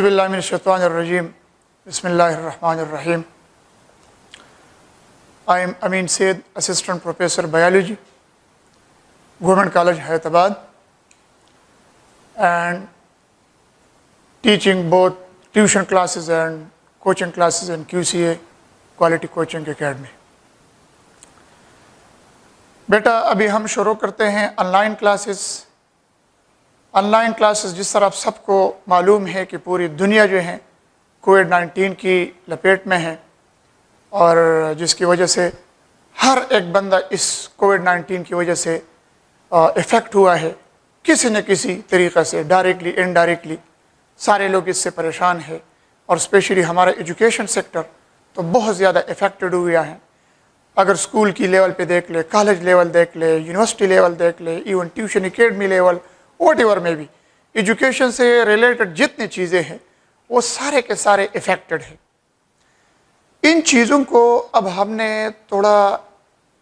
औज़ुबिल्लाहि मिनश्शैतानिर्रजीम बिस्मिल्लाहिर्रहमानिर्रहीम। I am Amin Said, Assistant Professor Biology, Government College, Hyderabad, and teaching both tuition classes and coaching classes in QCA, Quality Coaching Academy. बेटा अभी हम शुरू करते हैं online classes. Online classes जिस तरह आप सबको मालूम है कि पूरी दुनिया जो है कोविड-19 की लपेट में है और जिसकी वजह से हर एक बंदा इस कोविड-19 की वजह से इफ़ेक्ट हुआ है किसी न किसी तरीक़े से, डायरेक्टली इनडायरेक्टली सारे लोग इससे परेशान हैं। और स्पेशली हमारा एजुकेशन सेक्टर तो बहुत ज़्यादा इफ़ेक्टेड हुआ है। अगर स्कूल की लेवल पे देख ले, कॉलेज लेवल देख ले, यूनिवर्सिटी लेवल देख ले, even tuition academy level, whatever में भी एजुकेशन से रिलेटेड जितनी चीज़ें हैं वो सारे के सारे इफ़ेक्टेड हैं। इन चीज़ों को अब हमने थोड़ा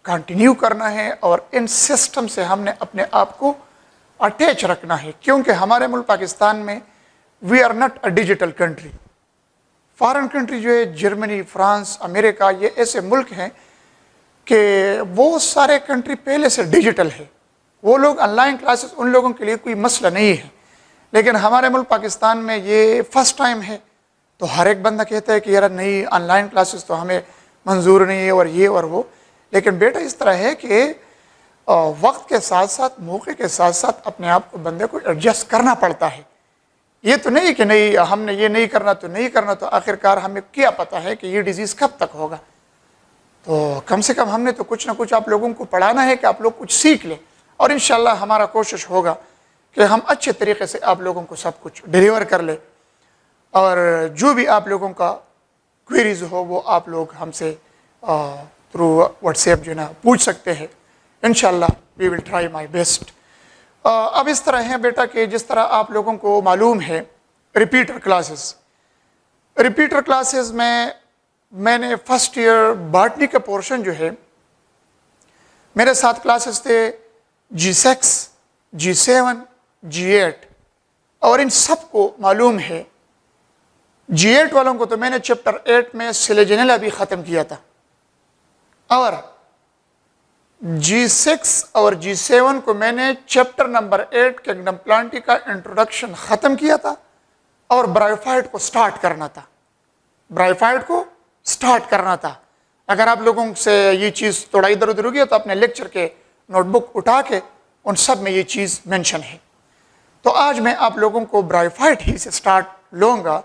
कंटिन्यू करना है और इन सिस्टम से हमने अपने आप को अटैच रखना है, क्योंकि हमारे मुल्क पाकिस्तान में we are not a digital country. Foreign country जो है जर्मनी, फ्रांस, अमेरिका, ये ऐसे मुल्क हैं कि वो सारे कंट्री पहले से डिजिटल है। वो लोग ऑनलाइन क्लासेस उन लोगों के लिए कोई मसला नहीं है, लेकिन हमारे मुल्क पाकिस्तान में ये फर्स्ट टाइम है। तो हर एक बंदा कहता है कि यार नहीं, ऑनलाइन क्लासेस तो हमें मंजूर नहीं है और ये और वो। लेकिन बेटा इस तरह है कि वक्त के साथ साथ, मौके के साथ साथ अपने आप को बंदे को एडजस्ट करना पड़ता है। ये तो नहीं कि नहीं हमने ये नहीं करना तो नहीं करना, तो आखिरकार हमें क्या पता है कि ये डिजीज़ कब तक होगा। तो कम से कम हमने तो कुछ ना कुछ आप लोगों को पढ़ाना है कि आप लोग कुछ सीख लें, और इंशाल्लाह हमारा कोशिश होगा कि हम अच्छे तरीके से आप लोगों को सब कुछ डिलीवर कर ले। और जो भी आप लोगों का क्वेरीज हो वो आप लोग हमसे थ्रू व्हाट्सएप जो है ना पूछ सकते हैं। इंशाल्लाह we will try my best. अब इस तरह है बेटा कि जिस तरह आप लोगों को मालूम है रिपीटर क्लासेस में मैंने फर्स्ट ईयर बॉटनी का पोर्शन जो है, मेरे साथ क्लासेस थे G6, G7, G8, और इन सबको मालूम है। G8 वालों को तो मैंने चैप्टर 8 में सिलेजेनेला भी ख़त्म किया था, और G6 और G7 को मैंने चैप्टर नंबर 8 किंगडम प्लांटी का इंट्रोडक्शन ख़त्म किया था और ब्रायोफाइट को स्टार्ट करना था। अगर आप लोगों से ये चीज़ थोड़ा इधर उधर हो गया तो अपने लेक्चर के नोटबुक उठा के उन सब में ये चीज़ मेंशन है। तो आज मैं आप लोगों को ब्रायोफाइट ही से स्टार्ट लूँगा।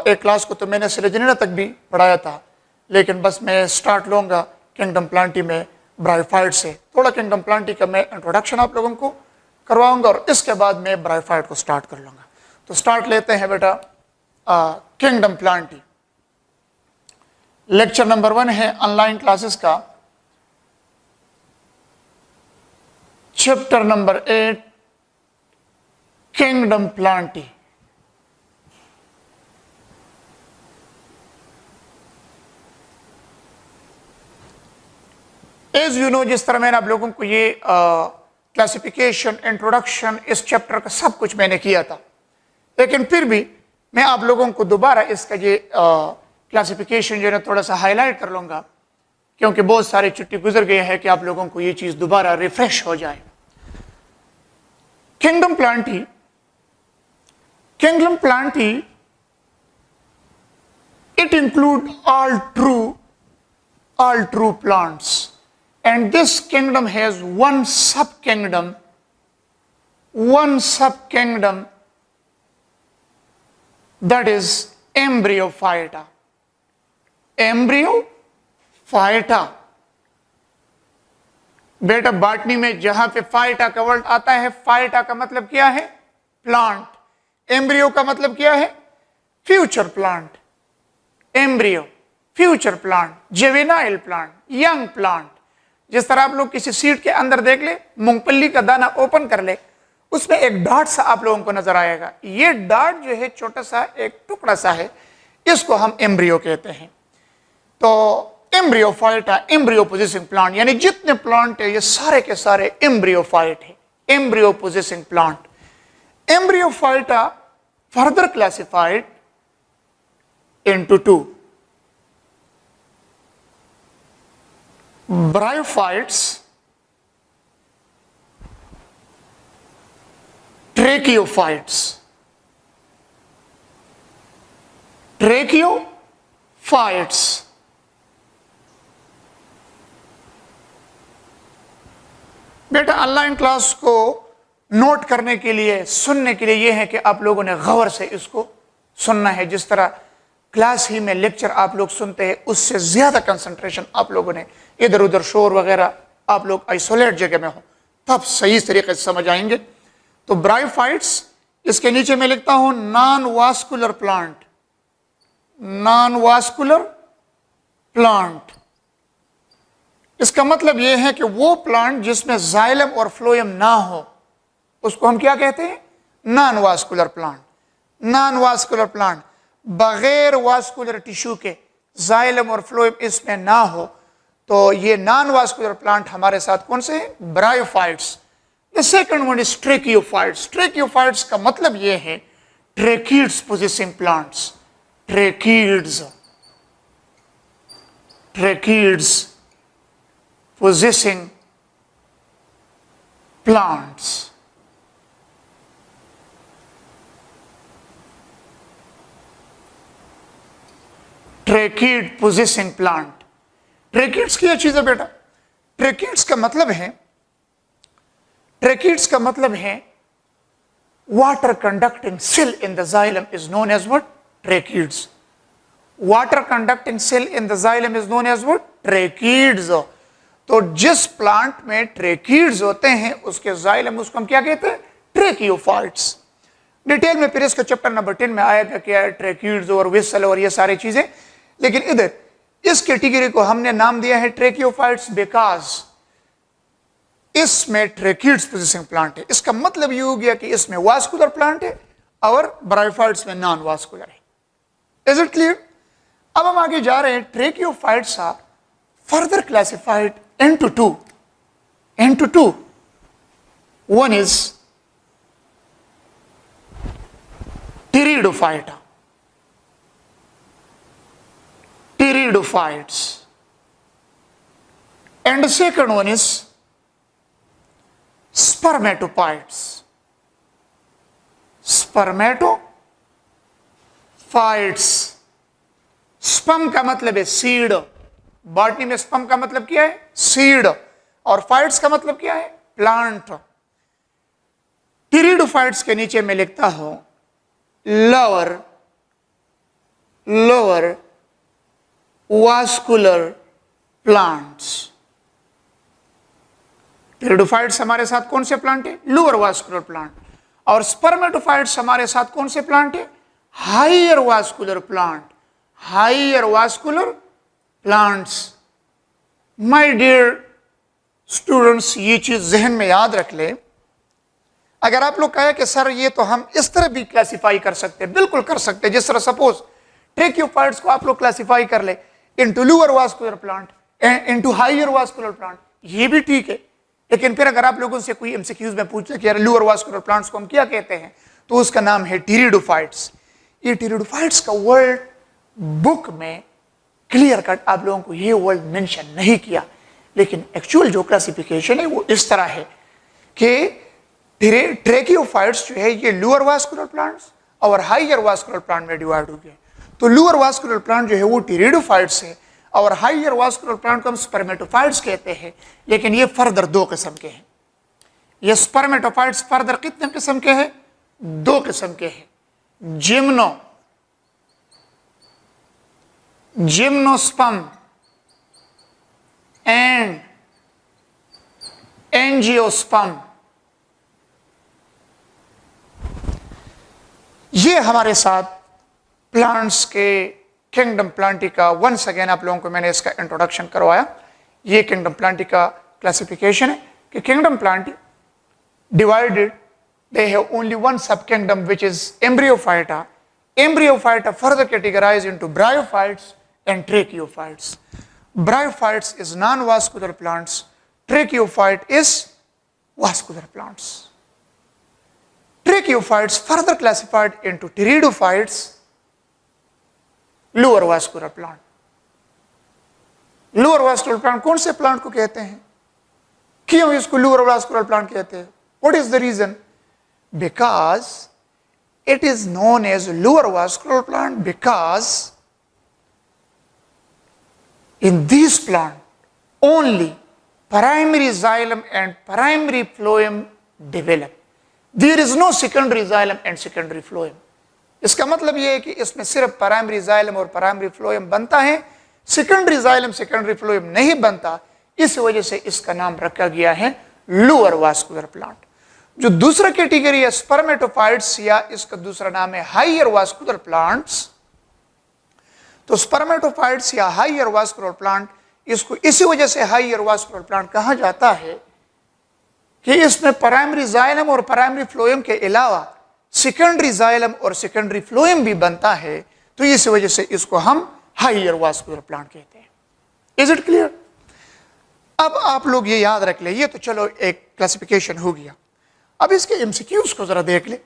एक क्लास को तो मैंने सिलेजेनेला तक भी पढ़ाया था, लेकिन बस मैं स्टार्ट लूँगा किंगडम प्लांटी में ब्रायोफाइट से। थोड़ा किंगडम प्लांटी का मैं इंट्रोडक्शन आप लोगों को करवाऊँगा और इसके बाद मैं ब्रायोफाइट को स्टार्ट कर लूँगा। तो स्टार्ट लेते हैं बेटा किंगडम प्लांटी। लेक्चर नंबर 1 है ऑनलाइन क्लासेस का, chapter number 8 kingdom plantae. As you know, जिस तरह मैंने आप लोगों को ये क्लासिफिकेशन, इंट्रोडक्शन, इस चैप्टर का सब कुछ मैंने किया था, लेकिन फिर भी मैं आप लोगों को दोबारा इसका ये क्लासिफिकेशन जो है थोड़ा सा हाईलाइट कर लूँगा, क्योंकि बहुत सारे छुट्टी गुजर गए हैं कि आप लोगों को ये चीज़ दोबारा रिफ्रेश हो जाए। Kingdom Plantae it include all true plants, and this kingdom has one subkingdom that is Embryophyta. बेटा बॉटनी में जहां पे फाइटा का वर्ड आता है, फाइटा का मतलब क्या है? प्लांट। एम्ब्रियो का मतलब क्या है? Future plant. Embryo, future plant, juvenile plant, young plant. जिस तरह आप लोग किसी सीड के अंदर देख ले, मूंगफली का दाना ओपन कर ले, उसमें एक डॉट सा आप लोगों को नजर आएगा। ये डॉट जो है छोटा सा एक टुकड़ा सा है, इसको हम एम्ब्रियो कहते हैं। तो एम्ब्रियोफाइटा, एम्ब्रियो पोजेसिंग प्लांट, यानी जितने प्लांट है ये सारे के सारे एम्ब्रियोफाइट है, embryo possessing plant. Embryophyta further classified into two: bryophytes, tracheophytes. Tracheophytes. बेटा ऑनलाइन क्लास को नोट करने के लिए, सुनने के लिए यह है कि आप लोगों ने गौर से इसको सुनना है। जिस तरह क्लास ही में लेक्चर आप लोग सुनते हैं, उससे ज्यादा कंसंट्रेशन आप लोगों ने, इधर उधर शोर वगैरह, आप लोग आइसोलेट जगह में हो तब सही तरीके से समझ आएंगे। तो ब्रायोफाइट्स, इसके नीचे मैं लिखता हूं non vascular plant, non vascular plant. इसका मतलब यह है कि वो प्लांट जिसमें जाइलम और फ्लोएम ना हो उसको हम क्या कहते हैं? Non vascular plant. Non vascular plant बगैर वास्कुलर टिश्यू के, जाइलम और फ्लोएम इसमें ना हो, तो ये नॉन वास्कुलर प्लांट हमारे साथ कौन से हैं? Bryophytes. The second one is tracheophytes. Tracheophytes का मतलब यह है tracheids possessing plants. Tracheids, tracheids possessing plants. Trachid possessing plant. Trachids क्या चीज है बेटा? Trachids का मतलब है, ट्रेकिड्स का मतलब है water conducting cell in the xylem is known as what? Trachids. Water conducting cell in the xylem is known as what? Trachids. तो जिस प्लांट में ट्रेकिड्स होते हैं उसके जाइलम, उसको हम क्या कहते हैं? ट्रेकियोफाइट्स। डिटेल में फिर इसका चैप्टर नंबर 10 में आएगा क्या है ट्रेकिड्स और विसल और ये सारी चीजें। लेकिन इधर इस कैटेगरी को हमने नाम दिया है ट्रेकियोफाइट्स बिकॉज इसमें ट्रेकिड्स पोजेसिंग प्लांट है। इसका मतलब ये हो गया कि इसमें वास्कुलर प्लांट है और ब्रायोफाइट्स में नॉन वास्कुलर है। Is it clear? अब हम आगे जा रहे हैं। Tracheophytes are further classified into two. One is pteridophyta, pteridophytes, and the second one is spermatophytes, spermatophytes. Sperm का मतलब है सीड, बॉटनी में स्पर्म का मतलब क्या है? सीड, और फाइट्स का मतलब क्या है? प्लांट। टिरिडोफाइट्स के नीचे मैं लिखता हूं लोअर वास्कुलर प्लांट्स। टिरिडोफाइट्स हमारे साथ कौन से प्लांट है? Lower vascular plant. और स्पर्मेटोफाइट्स हमारे साथ कौन से प्लांट है? Higher vascular plant, higher vascular plants. My dear students, ये चीज जहन में याद रख ले। अगर आप लोग कहे कि सर ये तो हम इस तरह भी क्लासिफाई कर सकते हैं, बिल्कुल कर सकते हैं। जिस तरह सपोज ट्रेकियोफाइट्स को आप लोग क्लासिफाई कर ले into lower vascular plant, into higher vascular plant, ये भी ठीक है। लेकिन फिर अगर आप लोगों से कोई एमसीक्यूज में पूछे कि यार लोअर वास्कुलर प्लांट्स को हम क्या कहते हैं, तो उसका नाम है टिरिडोफाइट्स। ये टिरिडोफाइट्स का वर्ड बुक में क्लियर कट आप लोगों को ये वर्ड मेंशन नहीं किया, लेकिन एक्चुअल जो क्लासिफिकेशन है वो इस तरह है कि ट्रेकियोफाइट्स जो है ये लोअर वास्कुलर प्लांट्स और हायर वास्कुलर प्लांट में डिवाइड हो गए। तो लोअर वास्कुलर प्लांट जो है वो टिरिडोफाइट्स है और हायर वास्कुलर प्लांट को हम स्पर्मेटोफाइट्स कहते हैं। लेकिन ये फर्दर दो किस्म के हैं। ये स्पर्मेटोफाइट्स फर्दर कितने किस्म के हैं? दो किस्म के हैं। Gymnosperm and angiosperm. ये हमारे साथ प्लांट्स के किंगडम प्लांटिका, वंस अगेन आप लोगों को मैंने इसका इंट्रोडक्शन करवाया। ये किंगडम प्लांटिका क्लासिफिकेशन है कि kingdom plant divided, they have only one subkingdom which is Embryophyta. Embryophyta further categorized into bryophytes and tracheophytes. Bryophytes is non-vascular plants, tracheophyte is vascular plants. Tracheophytes further classified into pteridophytes, lower vascular plant. Lower vascular plant कौन से plant को कहते हैं? क्यों इसको lower vascular plant कहते हैं? What is the reason? Because it is known as lower vascular plant because in this plant only primary xylem and primary phloem develop. There is no secondary xylem and secondary phloem. इसका मतलब यह है कि इसमें सिर्फ primary xylem और primary phloem बनता है, सेकेंडरी जाइलम सेकेंडरी फ्लोएम नहीं बनता। इस वजह से इसका नाम रखा गया है लोअर वास्कुलर प्लांट। जो दूसरा कैटेगरी है स्पर्मेटोफाइट्स, या इसका दूसरा नाम है हाइयर वास्कुलर प्लांट्स। तो स्पर्मेटोफाइट्स या हाइयर वास्कुलर प्लांट, इसको इसी वजह से हाइयर वास्कुलर प्लांट कहा जाता है कि इसमें प्राइमरी जाइलम और प्राइमरी फ्लोएम के अलावा सेकेंडरी जाइलम और सेकेंडरी फ्लोएम भी बनता है। तो इसी वजह से इसको हम हाइयर वास्कुलर प्लांट कहते हैं। Is it clear? अब आप लोग ये याद रख ले, ये तो चलो एक क्लासिफिकेशन हो गया। अब इसके एमसीक्यूज को जरा देख ले।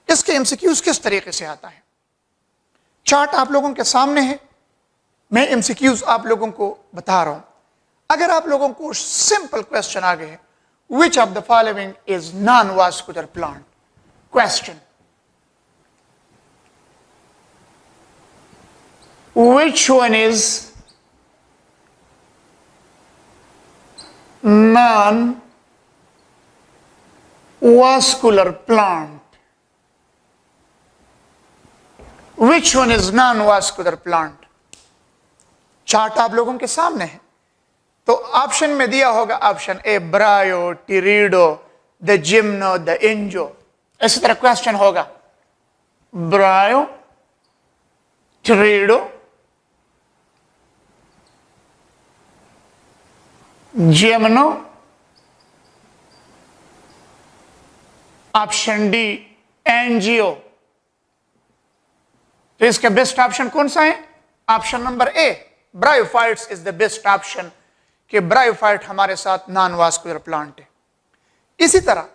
इसके एमसीक्यूज किस तरीके से आता है? चार्ट आप लोगों के सामने है, मैं एमसीक्यूज आप लोगों को बता रहा हूं। अगर आप लोगों को सिंपल क्वेश्चन आ गए, विच of the following is non vascular plant? Question, which one is non-vascular plant? Which one is non-vascular plant? Chart आप लोगों के सामने है। तो ऑप्शन में दिया होगा option A bryo, pterido, the gymno, the angio. इसी तरह क्वेश्चन होगा bryo, pterido, gymno, option D angio. तो इसका बेस्ट ऑप्शन कौन सा है? Option number A bryophytes is the best option, कि ब्रायोफाइट हमारे साथ नॉन वास्कुलर प्लांट है। इसी तरह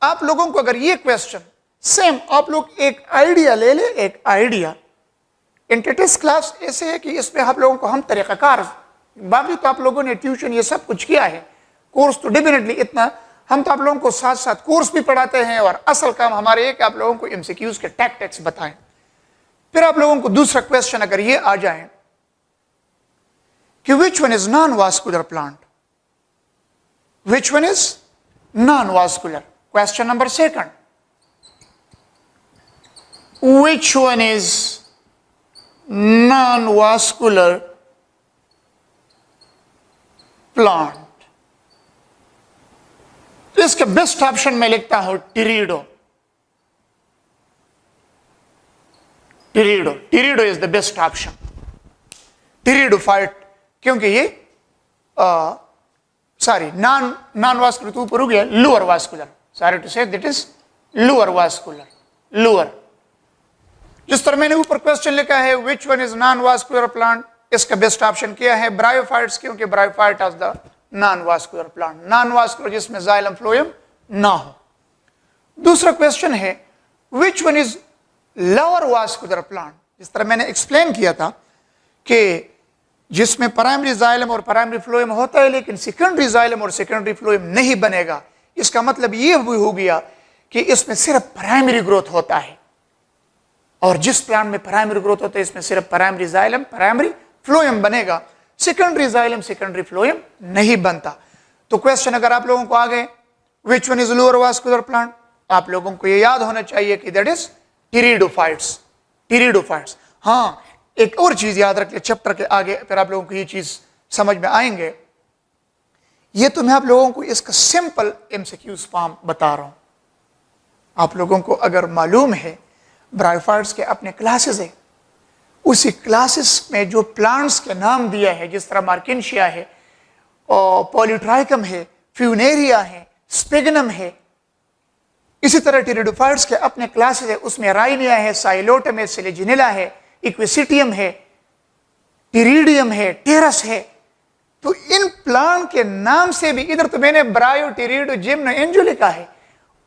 आप लोगों को अगर ये क्वेश्चन सेम, आप लोग एक आइडिया ले ले, एक आइडिया इंटेटिस क्लास ऐसे है कि इसमें आप लोगों को हम तरीक़ाकार, बाकी तो आप लोगों ने ट्यूशन ये सब कुछ किया है, कोर्स तो डेफिनेटली इतना, हम तो आप लोगों को साथ साथ कोर्स भी पढ़ाते हैं और असल काम हमारे है कि आप लोगों को एमसीक्यूज के टैक्टिक्स बताएं। फिर आप लोगों को दूसरा क्वेश्चन अगर ये आ जाए कि which one is non vascular plant, which one is non vascular? Question number second, which one is non vascular plant? तो इसका बेस्ट ऑप्शन मैं लिखता हूं pterido. Pterido, pterido is the best option. Pteridophyte, क्योंकि ये नॉन वास्कुलर तो ऊपर हो गया, lower vascular, sorry to say that is lower vascular, lower. जिस तरह मैंने ऊपर क्वेश्चन लिखा है which one is non vascular plant, इसका बेस्ट ऑप्शन क्या है? ब्रायोफाइट्स, क्योंकि bryophyte is the non vascular plant, non vascular जिसमें जाइलम फ्लोएम ना हो। दूसरा क्वेश्चन है which one is lower vascular plant. जिस तरह मैंने एक्सप्लेन किया था कि जिसमें प्राइमरी जाइलम और प्राइमरी फ्लोएम होता है लेकिन सेकेंडरी जाइलम और सेकेंडरी फ्लोएम नहीं बनेगा, इसका मतलब ये भी हो गया कि इसमें सिर्फ प्राइमरी ग्रोथ होता है, और जिस प्लांट में प्राइमरी ग्रोथ होता है इसमें सिर्फ प्राइमरी जाइलम प्राइमरी फ्लोएम बनेगा, सेकेंडरी जाइलम सेकेंडरी फ्लोएम नहीं बनता। तो क्वेश्चन अगर आप लोगों को आ गए विच one is lower vascular plant, आप लोगों को ये याद होना चाहिए कि दैट इज टिरिडोफाइट्स, टिरिडोफाइट्स। हाँ, एक और चीज याद रखिए चैप्टर के आगे, फिर आप लोगों को ये चीज समझ में आएंगे। ये तो मैं आप लोगों को इसका सिंपल एमसीक्यूज फॉर्म बता रहा हूं। आप लोगों को अगर मालूम है ब्रायोफाइट्स के अपने क्लासेस है, उसी क्लासेस में जो प्लांट्स के नाम दिया है, जिस तरह मार्किंशिया है और पॉलीट्राइकम है, फ्यूनेरिया है, स्पिगनम है, इसी तरह टिरिडोफाइट्स के अपने क्लासेस है, उसमें राइनिया है, साइलोटम है, सेलेजिनेला है, इक्विसिटियम है, टिरिडियम है, टेरस है। तो इन प्लांट के नाम से भी, इधर तो मैंने ब्रायो, टिरिडो, जिम्नो, एंजो लिखा है,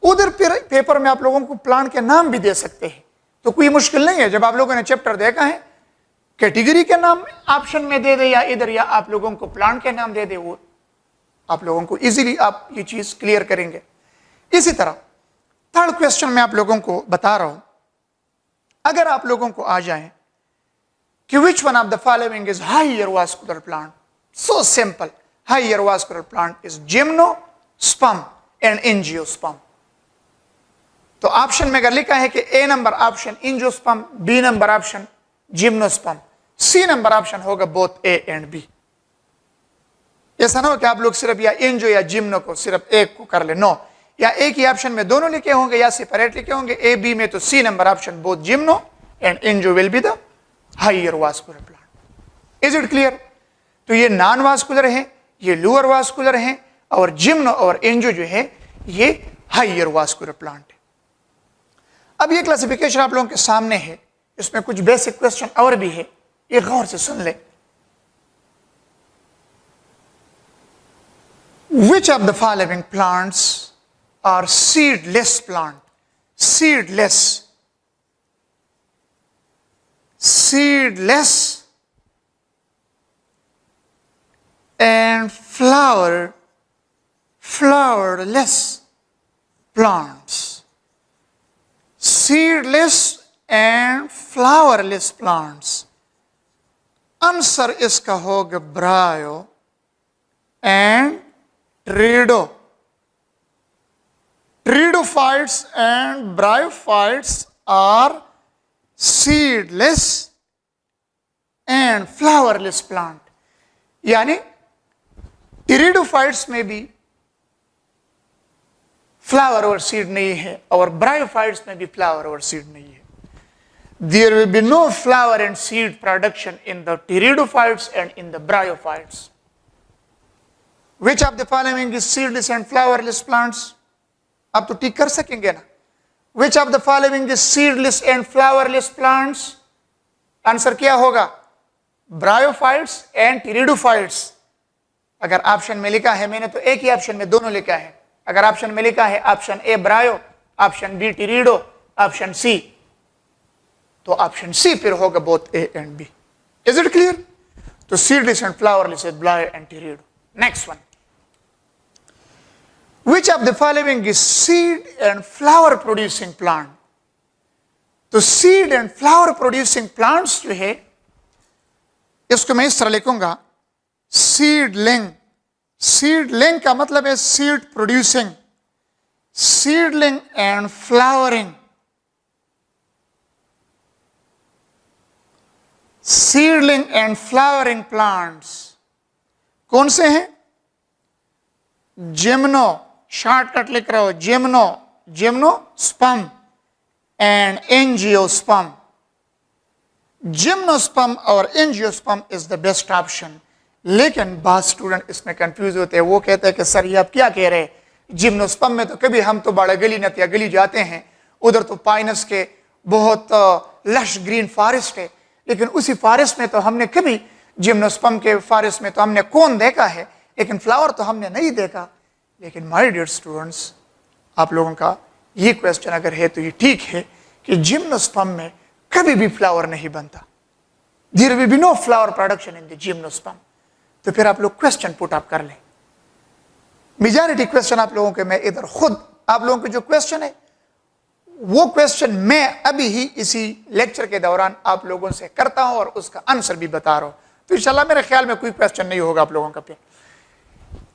उधर फिर पेपर में आप लोगों को प्लांट के नाम भी दे सकते हैं, तो कोई मुश्किल नहीं है। जब आप लोगों ने चैप्टर देखा है, कैटेगरी के नाम ऑप्शन में दे दे या इधर, या आप लोगों को प्लांट के नाम दे दे, वो आप लोगों को इजीली आप ये चीज क्लियर करेंगे। इसी तरह थर्ड क्वेश्चन में आप लोगों को बता रहा हूं, अगर आप लोगों को आ जाए कि which one of the following is higher vascular plant, so simple, higher vascular plant is gymnosperm and angiosperm. तो ऑप्शन में अगर लिखा है कि A number option angiosperm, B number option gymnosperm, C number option होगा बोथ ए एंड बी। ऐसा ना हो कि आप लोग सिर्फ या एंजियो या जिम्नो को सिर्फ एक को कर ले, नो, या एक ही ऑप्शन में दोनों लिखे होंगे या सेपरेट लिखे होंगे ए बी में, तो C number option both gymno and angio will be the higher vascular plant. Is it clear? तो ये नॉन वास्कुलर है, ये लोअर वास्कुलर है, और जिम्नो और एंजियो जो है ये हायर वास्कुलर प्लांट है। अब ये क्लासिफिकेशन आप लोगों के सामने है, इसमें कुछ बेसिक क्वेश्चन और भी है, ये गौर से सुन ले। Which of the following plants are seedless plant? Seedless. Seedless and flowerless plants. Seedless and flowerless plants. Answer इसका होगा bryo and pterido. Pteridophytes and bryophytes are seedless and flowerless plant। यानी pteridophytes में भी फ्लावर और seed नहीं है, और bryophytes में भी फ्लावर और सीड नहीं है। There will be no flower and seed production in the pteridophytes and in the bryophytes. Which of the following is seedless and flowerless plants? आप तो टिक कर सकेंगे ना? Which of the following is seedless and flowerless plants? Answer क्या होगा? Bryophytes and pteridophytes. अगर option में लिखा है, मैंने तो एक ही ऑप्शन में दोनों लिखा है, अगर ऑप्शन में लिखा है option A bryo, option B pterido, option C, तो ऑप्शन सी फिर होगा both A and B. Is it clear? तो seedless and flowerless is bryo and pterido. Next one, which of the following is seed and flower producing plant? तो seed and flower producing plants जो है, इसको मैं इस तरह लिखूंगा, seedling। seedling का मतलब है seed producing, seedling and flowering। seedling and flowering plants कौन से हैं? जिम्नो, शॉर्टकट लिख रहा हो, जिम्नोस्पर्म एंड एंजियोस्पर्म। जिम्नोस्पर्म और angiosperm is the best option. लेकिन बहुत स्टूडेंट इसमें कंफ्यूज होते हैं, वो कहते हैं कि सर ये आप क्या कह रहे हैं, जिम्नोस्पर्म में तो कभी हम तो बड़ा गली नतिया गली जाते हैं, उधर तो पाइनस के बहुत लश ग्रीन फॉरेस्ट है, लेकिन उसी फॉरेस्ट में तो हमने कभी, जिम्नोस्पर्म के फॉरेस्ट में तो हमने कौन देखा है, लेकिन फ्लावर तो हमने नहीं देखा। लेकिन माय डियर स्टूडेंट्स, आप लोगों का ये क्वेश्चन अगर है तो ये ठीक है कि जिम्नोस्पर्म में कभी भी फ्लावर नहीं बनता। There will be no flower production in the gymnosperm. तो फिर आप लोग क्वेश्चन पुट अप कर लें। मेजॉरिटी क्वेश्चन आप लोगों के मैं इधर खुद आप लोगों के जो क्वेश्चन है वो क्वेश्चन मैं अभी ही इसी लेक्चर के दौरान आप लोगों से करता हूं और उसका आंसर भी बता रहा हूं। तो इंशाल्लाह मेरे ख्याल में कोई क्वेश्चन नहीं होगा आप लोगों का। फिर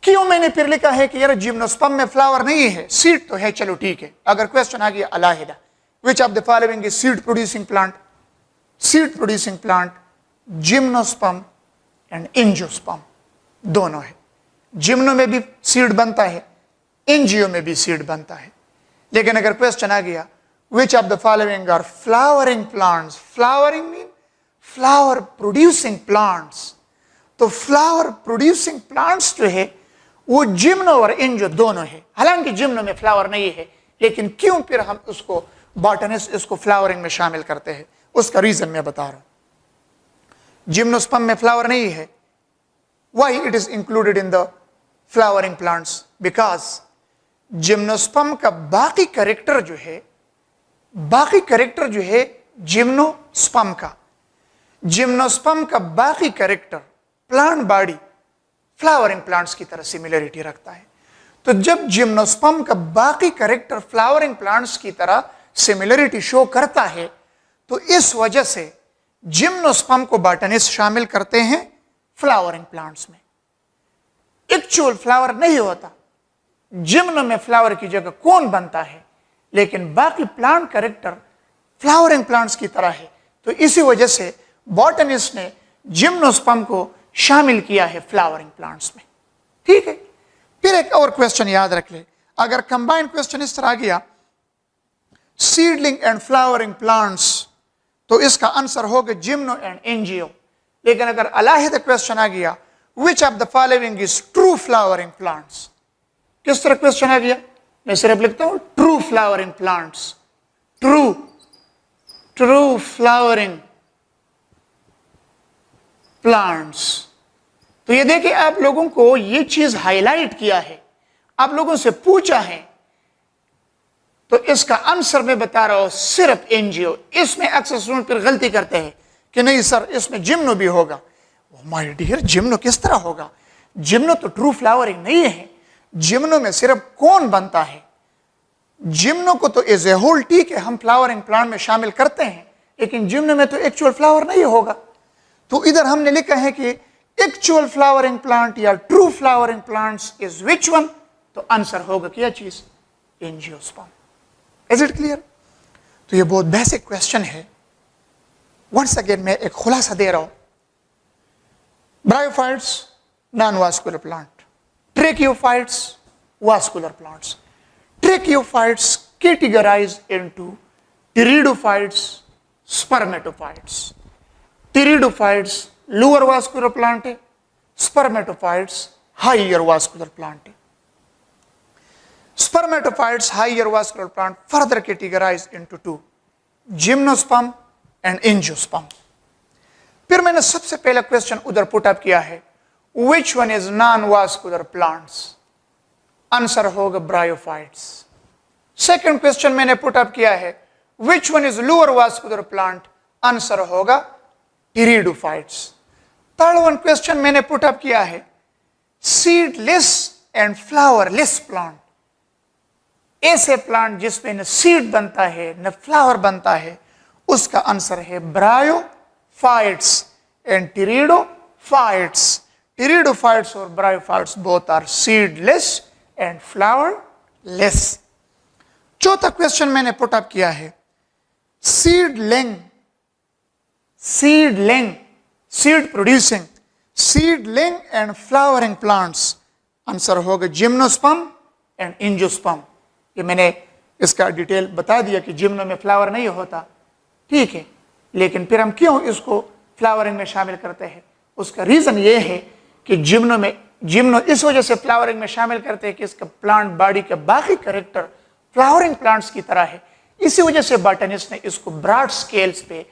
क्यों मैंने फिर लिखा है कि यार जिम्नोस्पर्म में फ्लावर नहीं है, सीड तो है, चलो ठीक है। अगर क्वेश्चन आ गया अलाहिदा, which of the following is seed producing plant? Seed producing plant gymnosperm and angiosperm दोनों है। जिम्नो में भी सीड बनता है, एंजियो में भी सीड बनता है। लेकिन अगर क्वेश्चन आ गया which of the following are flowering plants, flowering mean flower producing plants, तो फ्लावर प्रोड्यूसिंग प्लांट्स जो है वो जिम्नो और एंजियो दोनों है। हालांकि जिम्नो में फ्लावर नहीं है, लेकिन क्यों फिर हम उसको बॉटनिस्ट इसको फ्लावरिंग में शामिल करते हैं, उसका रीजन मैं बता रहा हूं। जिम्नोस्पर्म में फ्लावर नहीं है, why it is included in the flowering plants? Because gymnosperm का बाकी कैरेक्टर जो है जिम्नोस्पर्म का बाकी character plant body flowering plants की तरह सिमिलरिटी रखता है। तो जब जिम्नोस्पर्म का बाकी कैरेक्टर फ्लावरिंग प्लांट्स की तरह सिमिलरिटी शो करता है, तो इस वजह से जिम्नोस्पर्म को बॉटनिस्ट शामिल करते हैं फ्लावरिंग प्लांट्स में। एक्चुअल फ्लावर नहीं होता, जिम्नो में फ्लावर की जगह कौन बनता है, लेकिन बाकी प्लांट कैरेक्टर फ्लावरिंग प्लांट्स की तरह है। तो इसी वजह से बॉटनिस्ट ने जिम्नोस्पर्म को शामिल किया है फ्लावरिंग प्लांट्स में। ठीक है, फिर एक और क्वेश्चन याद रख ले, अगर कंबाइंड क्वेश्चन इस तरह आ गया सीडलिंग एंड फ्लावरिंग प्लांट्स, तो इसका आंसर होगा जिम्नो एंड एंजियो। लेकिन अगर अलहदा क्वेश्चन आ गया which of the following is true flowering plants, किस तरह क्वेश्चन आ गया, मैं सिर्फ लिखता हूं true flowering plants, true flowering plants. तो ये देखिए, आप लोगों को ये चीज हाईलाइट किया है, आप लोगों से पूछा है, तो इसका आंसर मैं बता रहा हूं सिर्फ एनजीओ। इसमें अक्सर स्टूडेंट फिर गलती करते हैं कि नहीं सर इसमें जिम्नो भी होगा। माय डियर, जिम्नो किस तरह होगा, जिम्नो तो ट्रू फ्लावरिंग नहीं है। जिम्नो में सिर्फ कौन बनता है, जिम्नो को तो एज ए होल ठीक है हम फ्लावरिंग प्लांट में शामिल करते हैं, लेकिन जिम्नो में तो एक्चुअल फ्लावर नहीं होगा। तो इधर हमने लिखा है कि एक्चुअल फ्लावरिंग प्लांट या true flowering plants is which one, तो आंसर होगा क्या चीज, एंजियोस्पर्म। Is it clear? तो ये बहुत बेसिक क्वेश्चन है। वंस अगेन मैं एक खुलासा दे रहा हूं, bryophytes non vascular plant, tracheophytes vascular plants. Tracheophytes categorized into pteridophytes, spermatophytes. Pteridophytes lower vascular plant है, spermatophytes higher vascular plant है। Spermatophytes higher vascular plant further categorized into two, gymnosperm and angiosperm। फिर मैंने सबसे पहला question उधर put up किया है, which one is non-vascular plants? Answer होगा ब्रायोफाइट्स। सेकंड क्वेश्चन मैंने पुट अप किया है, which one is lower vascular plant? Answer होगा टेरिडोफाइट्स। थर्ड वन क्वेश्चन मैंने पुट अप किया है, सीडलेस एंड फ्लावरलेस प्लांट। ऐसे प्लांट जिसमें न सीड बनता है न फ्लावर बनता है, उसका आंसर है ब्रायोफाइट्स एंड टेरिडोफाइट्स। टेरिडोफाइट्स और bryophytes both are seedless and flowerless. चौथा क्वेश्चन मैंने पुट अप किया है, seedling seed producing seedling and flowering plants. Answer होगा जिम्नोस्पर्म एंड एंजियोस्पर्म। ये मैंने इसका डिटेल बता दिया कि जिम्नो में फ्लावर नहीं होता, ठीक है, लेकिन फिर हम क्यों इसको फ्लावरिंग में शामिल करते हैं, उसका रीजन ये है कि जिम्नो इस वजह से फ्लावरिंग में शामिल करते हैं कि इसका प्लांट बॉडी का बाकी कैरेक्टर फ्लावरिंग प्लांट्स की तरह है। इसी वजह से बॉटनिस्ट ने इसको ब्रॉड स्केल्स पे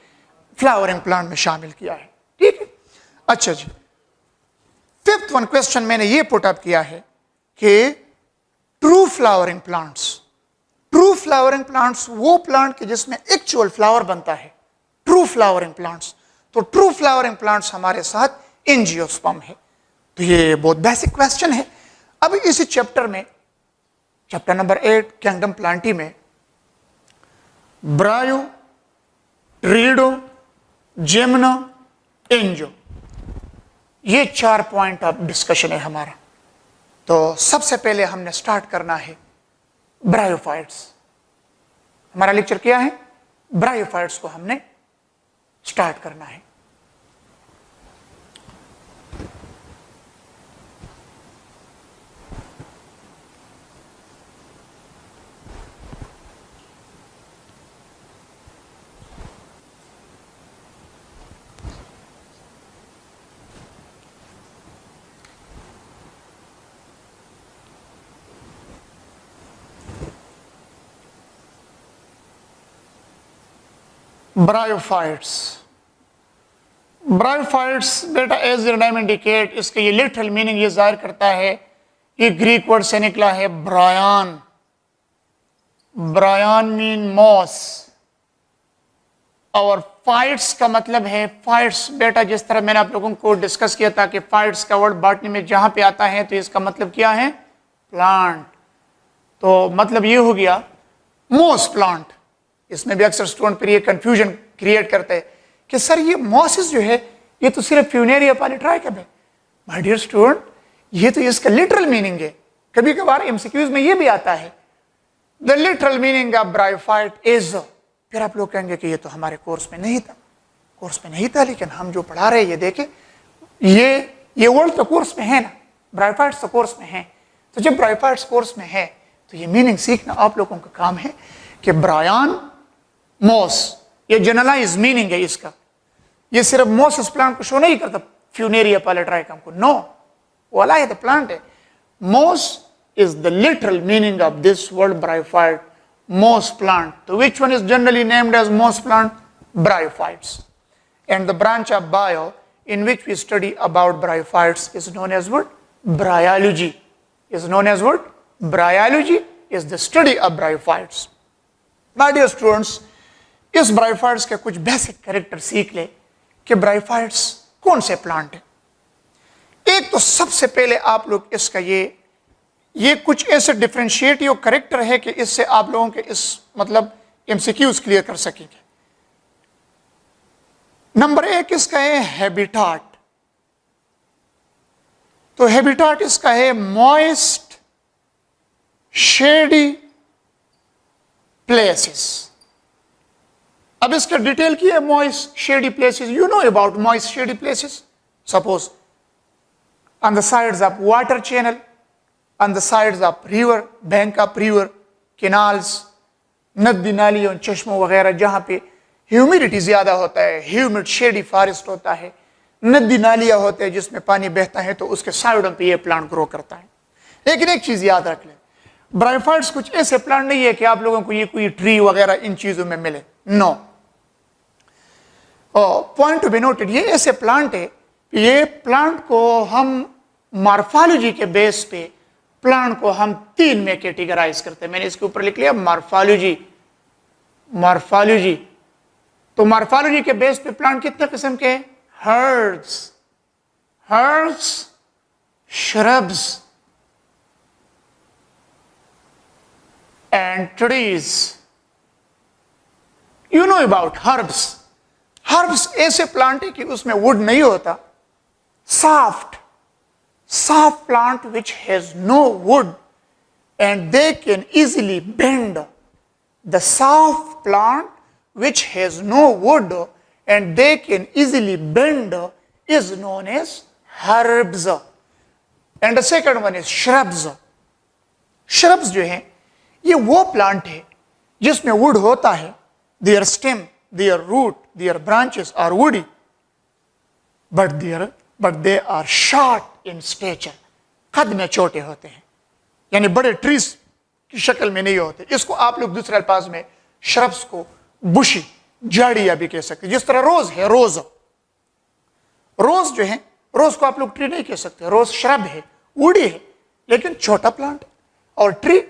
फ्लावरिंग प्लांट में शामिल किया है, ठीक है। अच्छा जी, फिफ्थ वन क्वेश्चन मैंने ये पुट अप किया है कि ट्रू फ्लावरिंग प्लांट्स वो प्लांट के जिसमें एक्चुअल फ्लावर बनता है, ट्रू फ्लावरिंग प्लांट्स। तो ट्रू फ्लावरिंग प्लांट्स हमारे साथ एंजियोस्पर्म है। तो ये बहुत बेसिक क्वेश्चन है। अब इसी चैप्टर में, चैप्टर नंबर 8 किंगडम प्लांटी में, ब्रायो, टेरिडो, जिम्नो, एंजियो, ये 4 पॉइंट ऑफ डिस्कशन है हमारा। तो सबसे पहले हमने स्टार्ट करना है ब्रायोफाइट्स। हमारा लेक्चर क्या है, ब्रायोफाइट्स को हमने स्टार्ट करना है। ब्रायोफाइट्स बेटा एज द नेम इंडिकेट, इसका ये लिटरल मीनिंग ये जाहिर करता है, ये ग्रीक वर्ड से निकला है ब्रायन। ब्रायन मीन मॉस, और फाइट्स का मतलब है फाइट्स। बेटा जिस तरह मैंने आप लोगों को डिस्कस किया था कि फाइट्स का वर्ड बॉटनी में जहां पे आता है तो इसका मतलब क्या है, प्लांट। तो मतलब ये हो गया मॉस प्लांट। इसमें भी अक्सर स्टूडेंट पर ये कंफ्यूजन क्रिएट करते हैं कि सर ये मॉसिस जो है ये तो सिर्फ फ्यूनेरिया पॉलीट्राइकम है। माय डियर स्टूडेंट, ये तो इसका लिटरल मीनिंग है। कभी कभार एमसीक्यूज में ये भी आता है the literal meaning of bryophyte is, फिर आप लोग कहेंगे कि ये तो हमारे कोर्स में नहीं था। कोर्स में नहीं था, लेकिन हम जो पढ़ा रहे हैं ये देखें, ये वर्ड तो कोर्स में है ना, ब्रायोफाइट्स तो कोर्स में है। तो जब ब्रायोफाइट्स कोर्स में है तो ये मीनिंग सीखना आप लोगों का काम है कि ब्रायन मॉस, ये जनरलाइज मीनिंग है इसका। ये सिर्फ मॉसिस प्लांट को शो नहीं करता फ्यूनेरिया पॉलीट्राइकम को, नो, वो अलग प्लांट है। Moss is the literal meaning of this word bryophyte, moss plant. So which one is generally named as moss plant? Bryophytes. And the branch of bio in which we study about bryophytes is known as what? Bryology. Is known as what? Bryology is the study of bryophytes. My dear students, इस bryophytes के कुछ basic character सीख ले कि bryophytes कौन से plant है। एक तो सबसे पहले आप लोग इसका ये कुछ ऐसे डिफरेंशिएटिव करेक्टर है कि इससे आप लोगों के इस मतलब एमसीक्यूज क्लियर कर सकेंगे। नंबर एक इसका है हैबिटाट। तो हैबिटाट इसका है मॉइस्ट शेडी प्लेसेस। अब इसका डिटेल की है moist shady places. You know about moist shady places, suppose on the sides of water channel, on the sides of river, bank of river, canals, नदी नाली और चश्मों वगैरह जहां पे ह्यूमिडिटी ज्यादा होता है, ह्यूमिड शेडी फॉरेस्ट होता है, नदी नालियां होते हैं जिसमें पानी बहता है, तो उसके साइडों पे ये प्लांट ग्रो करता है। लेकिन एक चीज याद रख ले, ब्रायोफाइट्स कुछ ऐसे प्लांट नहीं है कि आप लोगों को ये कोई ट्री वगैरह इन चीजों में मिले, no. Point to be noted, ये ऐसे प्लांट है, ये प्लांट को हम मॉर्फोलॉजी के बेस पे प्लांट को हम 3 में कैटेगराइज करते हैं। मैंने इसके ऊपर लिख लिया मॉर्फोलॉजी। मॉर्फोलॉजी, तो मॉर्फोलॉजी के बेस पे प्लांट कितने किस्म के हैं? Herbs, shrubs and trees. You know about herbs. Herbs ऐसे प्लांट है कि उसमें वुड नहीं होता, soft plant which has no wood, and they can easily bend. The soft plant which has no wood and they can easily bend is known as herbs. And the second one is shrubs. Shrubs जो है ये वो plant है जिसमें would होता है, their stem, their root, their branches are woody, but they are short in stature. कद में छोटे होते हैं, यानी बड़े ट्रीज की शक्ल में नहीं होते। इसको आप लोग दूसरे अल्फाज में श्रब्स को बुशी, झाड़ियां भी कह सकते हैं। जिस तरह रोज है, रोज जो है, रोज को आप लोग ट्री नहीं कह सकते, रोज श्रब है, वुडी है, लेकिन छोटा प्लांट। और tree,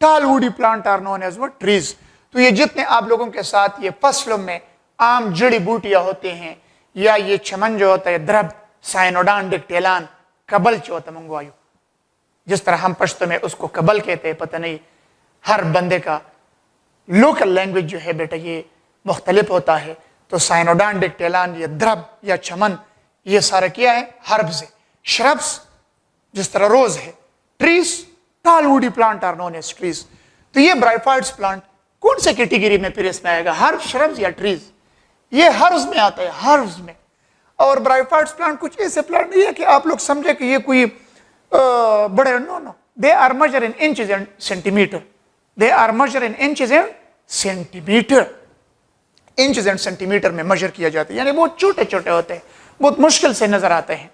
tall woody plant are known as what? Trees. तो ये जितने आप लोगों के साथ ये फसलों में आम जड़ी बूटियां होते हैं, या ये चमन जो होता है, द्रब, साइनोडान, डिक्टेलान, कबल चौथा मंगवायु, जिस तरह हम पश्तो में उसको कबल कहते हैं, पता नहीं हर बंदे का लोकल लैंग्वेज जो है बेटा ये मुख्तलिफ होता है। तो साइनोडान, डिक्टेलान, ये द्रब या चमन, ये सारा क्या है? हर्ब्स है। श्रब्स जिस तरह रोज है, trees, tall woody plant are known as trees. तो ये ब्रायोफाइट्स प्लांट कौन से कैटेगरी में फिर इसमें आएगा? हर्ब, श्रब्स या ट्रीज? ये हर्ब्स में आता है, हर्ब्स में। और ब्रायोफाइट्स प्लांट कुछ ऐसे प्लांट नहीं है कि आप लोग समझे कि ये कोई बड़े, no, they are measure in inches and centimetre. They are measure in inches and centimetre. Inches and centimetre में मेजर किया जाता है, यानी बहुत छोटे छोटे होते हैं, बहुत मुश्किल से नजर आते हैं।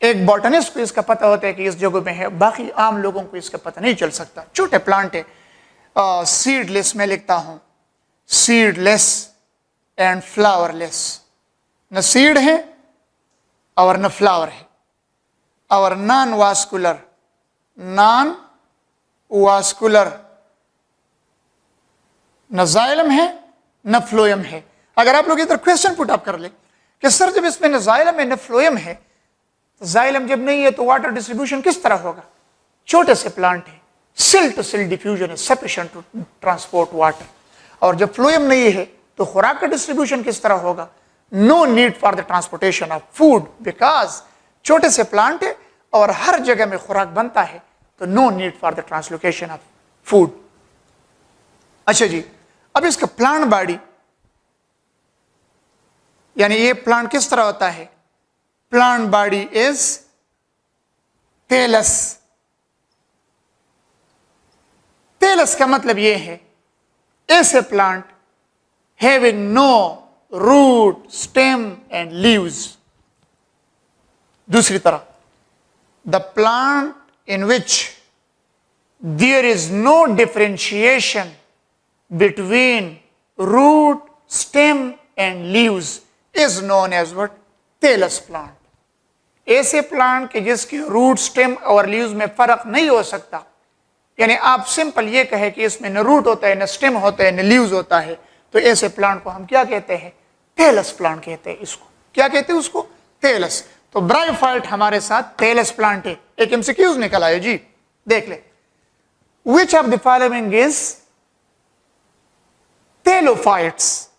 एक बॉटनिस्ट को इसका पता होता है कि इस जगह में है, बाकी आम लोगों को इसका पता नहीं चल सकता। छोटे प्लांट है। सीडलेस में लिखता हूं, सीडलेस एंड फ्लावरलेस। न सीड है और न फ्लावर है। और नॉन वास्कुलर, न जाइलम है न फ्लोएम है। अगर आप लोग इधर क्वेश्चन पुट अप कर ले कि सर जब इसमें न जाइलम है न फ्लोएम है, तो जाइलम जब नहीं है तो वाटर डिस्ट्रीब्यूशन किस तरह होगा? छोटे से प्लांट है, सेल टू सेल डिफ्यूजन है सफिशिएंट टू ट्रांसपोर्ट वाटर। और जब फ्लोएम नहीं है तो खुराक का डिस्ट्रीब्यूशन किस तरह होगा? No need for the transportation of food, because छोटे से प्लांट है और हर जगह में खुराक बनता है, तो no need for the translocation of food. अच्छा जी, अब इसका प्लांट बॉडी, यानी ये प्लांट किस तरह होता है? Plant body is thallus. Thallus का मतलब यह है ऐसे plant having no root, stem and leaves. दूसरी तरह, the plant in which there is no differentiation between root, stem and leaves is known as what? Thallus plant. ऐसे plant के जिसके रूट, स्टेम और लीव्स में फर्क नहीं हो सकता, यानी आप सिंपल ये कहे कि इसमें न रूट होता है, न स्टेम होता है, न लीव्स होता है, तो ऐसे प्लांट को हम क्या कहते हैं? टेलस प्लांट कहते हैं। इसको क्या कहते हैं? उसको टेलस। तो ब्रायोफाइट हमारे साथ टेलस प्लांट है। एक एमसीक्यूज निकल आए जी, देख ले। Which of the following is thallophytes,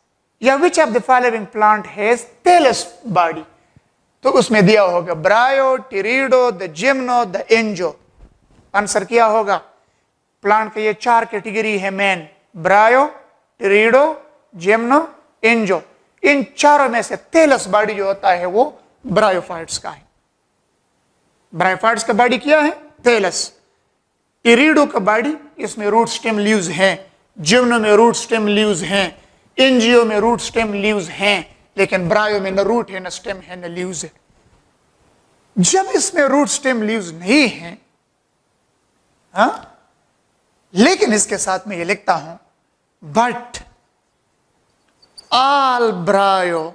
या which of the following plant has thallus body? तो उसमें दिया होगा bryo, pterido, the gymno, the angio. Answer क्या होगा? प्लांट के ये चार कैटेगरी है main, bryo, pterido, gymno, angio. इन चारों में से टेलस बॉडी जो होता है वो ब्रायोफाइट्स का है। ब्रायोफाइट्स का बॉडी क्या है? टेलस। टिरिडो का बॉडी, इसमें रूट, स्टेम, लीव्स हैं। जिम्नो में रूट, स्टेम, लीव्स हैं। एंजियो में रूट, स्टेम, लीव्स हैं, लेकिन ब्रायो में न रूट है, न स्टेम है, न लीव्स है। जब इसमें रूट, स्टेम, लीव्स नहीं है, हाँ, लेकिन इसके साथ में ये लिखता हूं but all bryophytes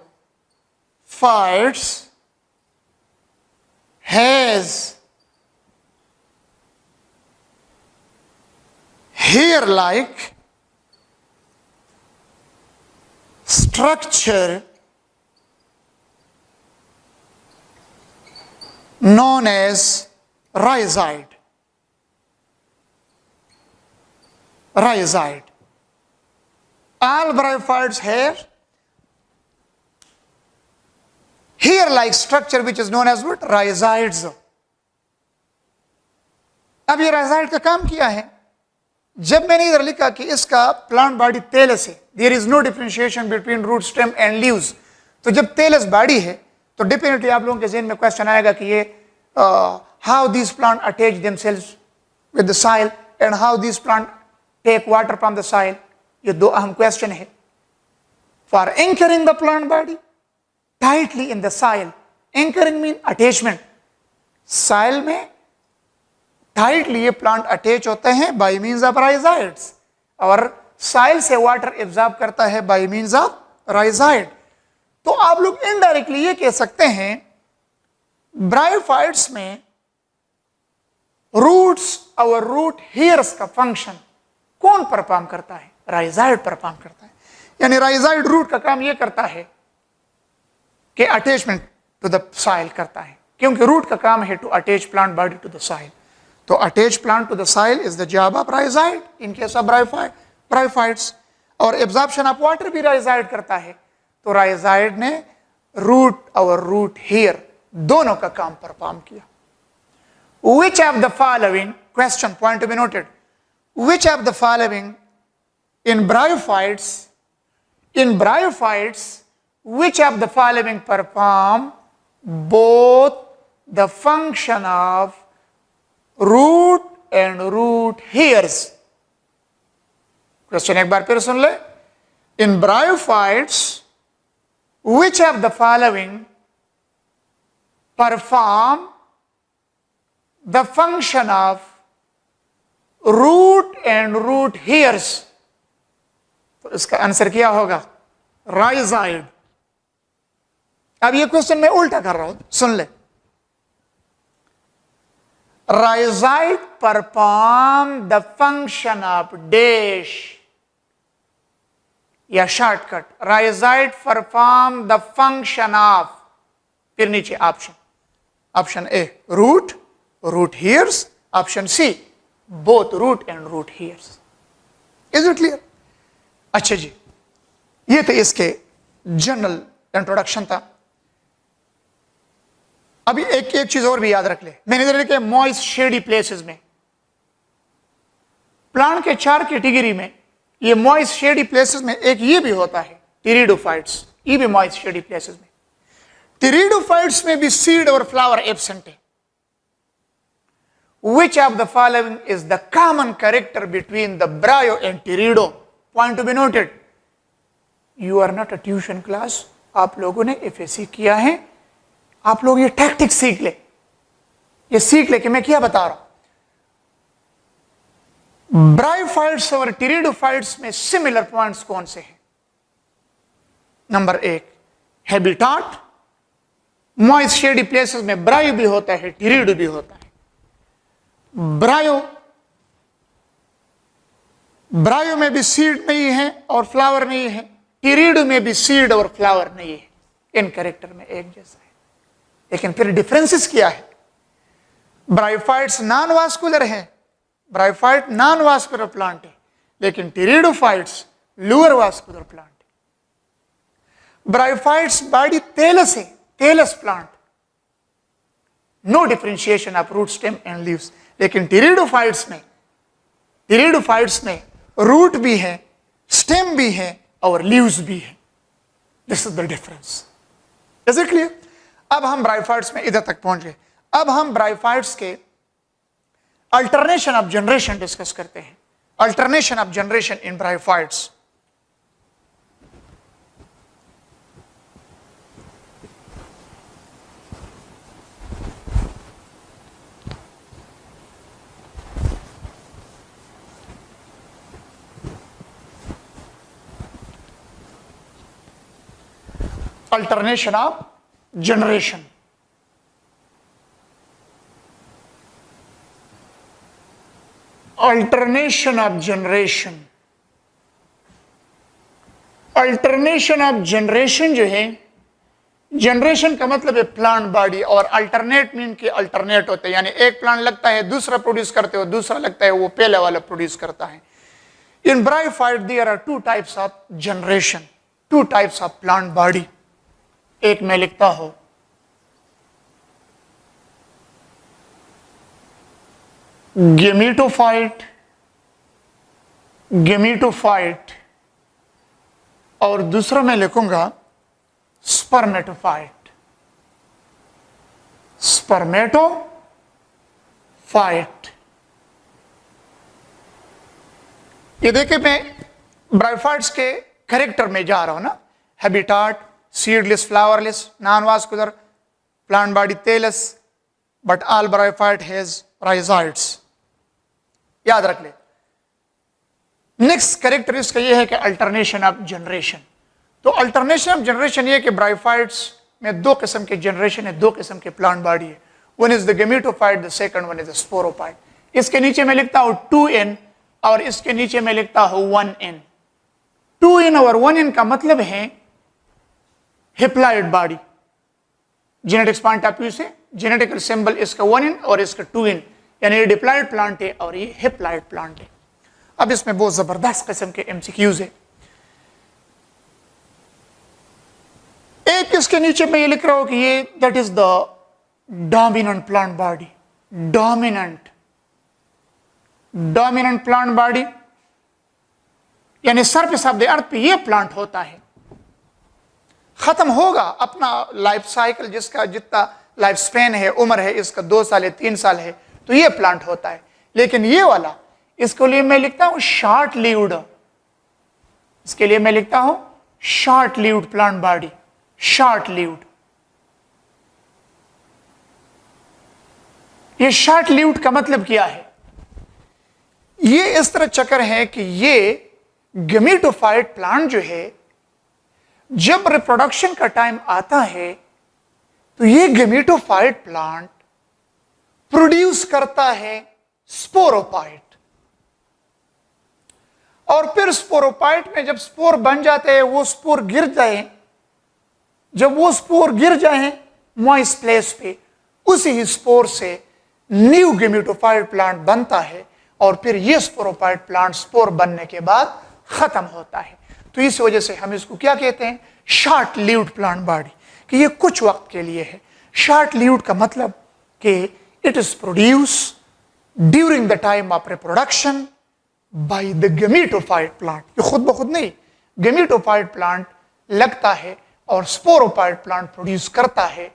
has hair-like structure known as rhizoid. Rhizoid. All bryophytes have hair-like structure which is known as what? Rhizoids. अब ये rhizoid का काम क्या है? जब मैंने इधर लिखा कि इसका प्लांट बॉडी टेलस है, there is no differentiation between root, stem and leaves, तो जब टेलस बॉडी है तो डेफिनेटली आप लोगों के ज़हन में क्वेश्चन आएगा कि ये how this plant attach themselves with the soil and how this plant take water from the soil. ये दो अहम क्वेश्चन है। For anchoring the plant body tightly in the soil, anchoring mean attachment, soil में tightly ये plant attach होते हैं bye means of राइजाइड्स, और soil से वाटर एब्जॉर्ब करता है बाय मींस ऑफ राइजाइड। तो आप लोग इनडायरेक्टली ये कह सकते हैं ब्रायोफाइट्स में रूट्स और रूट हेयर्स का फंक्शन कौन परफॉर्म करता है? राइजाइड परफॉर्म करता है। यानी राइजाइड रूट का काम यह करता है कि अटैचमेंट टू द सॉइल करता है, क्योंकि रूट का काम है to attach plant body to the soil. तो attach plant to the soil is the job of rhizoid in case of bryophytes. और एब्जॉर्प्शन ऑफ वाटर भी राइजाइड करता है। तो राइजाइड ने रूट और रूट हेयर दोनों का काम परफॉर्म किया। Which of the following, question point to be noted, which of the following in bryophytes, which of the following perform both the function of root and root hairs? Question एक बार फिर सुन ले। In bryophytes, which of the following perform the function of root and root hairs? तो इसका answer क्या होगा? राइजाइड। अब ये question मैं उल्टा कर रहा हूं, सुन ले। Rhizoid perform the function of dash, या shortcut, rhizoid perform the function of, फिर नीचे option, option A root, root hairs, option C both root and root hairs. Is it clear? अच्छा जी, ये तो इसके जनरल इंट्रोडक्शन था। अभी एक चीज और भी याद रख ले, मैंने इधर लिखे मॉइस्ट शेडी प्लेसेस में, प्लांट के 4 कैटेगरी में ये मॉइस्ट शेडी प्लेसेस में एक ये भी होता है टेरिडोफाइट्स, ये भी मॉइस्ट शेडी प्लेसेस में। टेरिडोफाइट्स में भी सीड और फ्लावर एब्सेंट है। Which of the following is the common character between the Brio and Teredo? Point to be noted. You are not a tuition class. आप लोगों ने FSC किया है, आप लोग ये टैक्टिक्स सीख ले, ये सीख ले कि मैं क्या बता रहा हूं। ब्रायोफाइट्स और टेरिडोफाइट्स में सिमिलर पॉइंट्स कौन से हैं? Number 1 habitat, moist shady places में ब्रायो भी होता है, टेरिडो भी होता है। ब्रायो में भी सीड नहीं है और फ्लावर नहीं है, टेरिडो में भी सीड और फ्लावर नहीं है, इन कैरेक्टर में एक जैसा है। लेकिन फिर डिफरेंसेस क्या है? ब्रायोफाइट्स नॉन वास्कुलर है, ब्रायोफाइट नॉन वास्कुलर प्लांट है, लेकिन टेरिडोफाइट्स लूअर वास्कुलर प्लांट है। ब्रायोफाइट्स बॉडी तेलस है, thallus plant, no differentiation of root, stem and leaves. लेकिन टेरिडोफाइट्स में रूट भी है, स्टेम भी है और लीव्स भी है। This is the difference. Is it clear? अब हम ब्रायोफाइट्स में इधर तक पहुंच गए। अब हम ब्रायोफाइट्स के अल्टरनेशन ऑफ जनरेशन डिस्कस करते हैं। Alternation of generation in bryophytes. Alternation of generation. Alternation of generation. Alternation of generation जो है, जनरेशन का मतलब है प्लांट बॉडी, और अल्टरनेट मीन के अल्टरनेट होते हैं, यानी एक प्लांट लगता है दूसरा प्रोड्यूस करते हो, दूसरा लगता है वो पहले वाला प्रोड्यूस करता है। In bryophyte there are 2 types of generation, 2 types of plant body. एक मैं लिखता हूं गेमीटोफाइट, गेमीटोफाइट, और दूसरा मैं लिखूंगा स्पर्मेटोफाइट, स्पर्मेटोफाइट। ये देखिए मैं ब्रायोफाइट्स के कैरेक्टर में जा रहा हूं ना, habitat, seedless, flowerless, non-vascular, plant body thallus, but all bryophyte has rhizoids. याद रख ले। नेक्स्ट कैरेक्टर इसका ये है कि अल्टरनेशन ऑफ जनरेशन। तो अल्टरनेशन ऑफ जनरेशन ये कि ब्रायोफाइट्स में 2 किस्म के जनरेशन है, 2 किस्म के प्लांट बॉडी है। One is the gametophyte, the second one is the sporophyte. इसके नीचे मैं लिखता हूं 2n और इसके नीचे मैं लिखता हूं 1n। 2n और 1n का मतलब है haploid body. Genetics point of view से जेनेटिकल सिंबल इसका 1n और इसका 2n, यानी ये डिप्लॉइड प्लांट है और ये हेप्लॉइड प्लांट है। अब इसमें बहुत जबरदस्त किस्म के एमसीक्यूज है। एक इसके नीचे मैं ये लिख रहा हूं कि ये that is the dominant plant body, dominant plant body, यानी सरफेस ऑफ द अर्थ पे ये प्लांट होता है। खत्म होगा अपना लाइफ साइकिल, जिसका जितना लाइफ स्पेन है, उम्र है इसका 2 साल है, 3 साल है, तो ये प्लांट होता है। लेकिन ये वाला, इसके लिए मैं लिखता हूं शॉर्ट लिव्ड, इसके लिए मैं लिखता हूं short lived plant body, short lived. ये शॉर्ट लिव्ड का मतलब क्या है? ये इस तरह चक्कर है कि ये गेमेटोफाइट प्लांट जो है, जब रिप्रोडक्शन का टाइम आता है तो ये गेमेटोफाइट प्लांट प्रोड्यूस करता है स्पोरोफाइट, और फिर स्पोरोपाइट में जब स्पोर बन जाते हैं, वो स्पोर गिर जाए, जब वो स्पोर गिर जाए मॉइस्ट प्लेस पे, उसी स्पोर से न्यू गेमेटोफाइट प्लांट बनता है और फिर ये स्पोरोपाइट प्लांट स्पोर बनने के बाद खत्म होता है। तो इस वजह से हम इसको क्या कहते हैं, शॉर्ट लिव्ड प्लांट बॉडी, कि ये कुछ वक्त के लिए है। शॉर्ट लिव्ड का मतलब कि it is produce during the time of reproduction by the gametophyte plant. ये खुद ब खुद नहीं, गेमेटोफाइट प्लांट लगता है और स्पोरोपाइट प्लांट प्रोड्यूस करता है।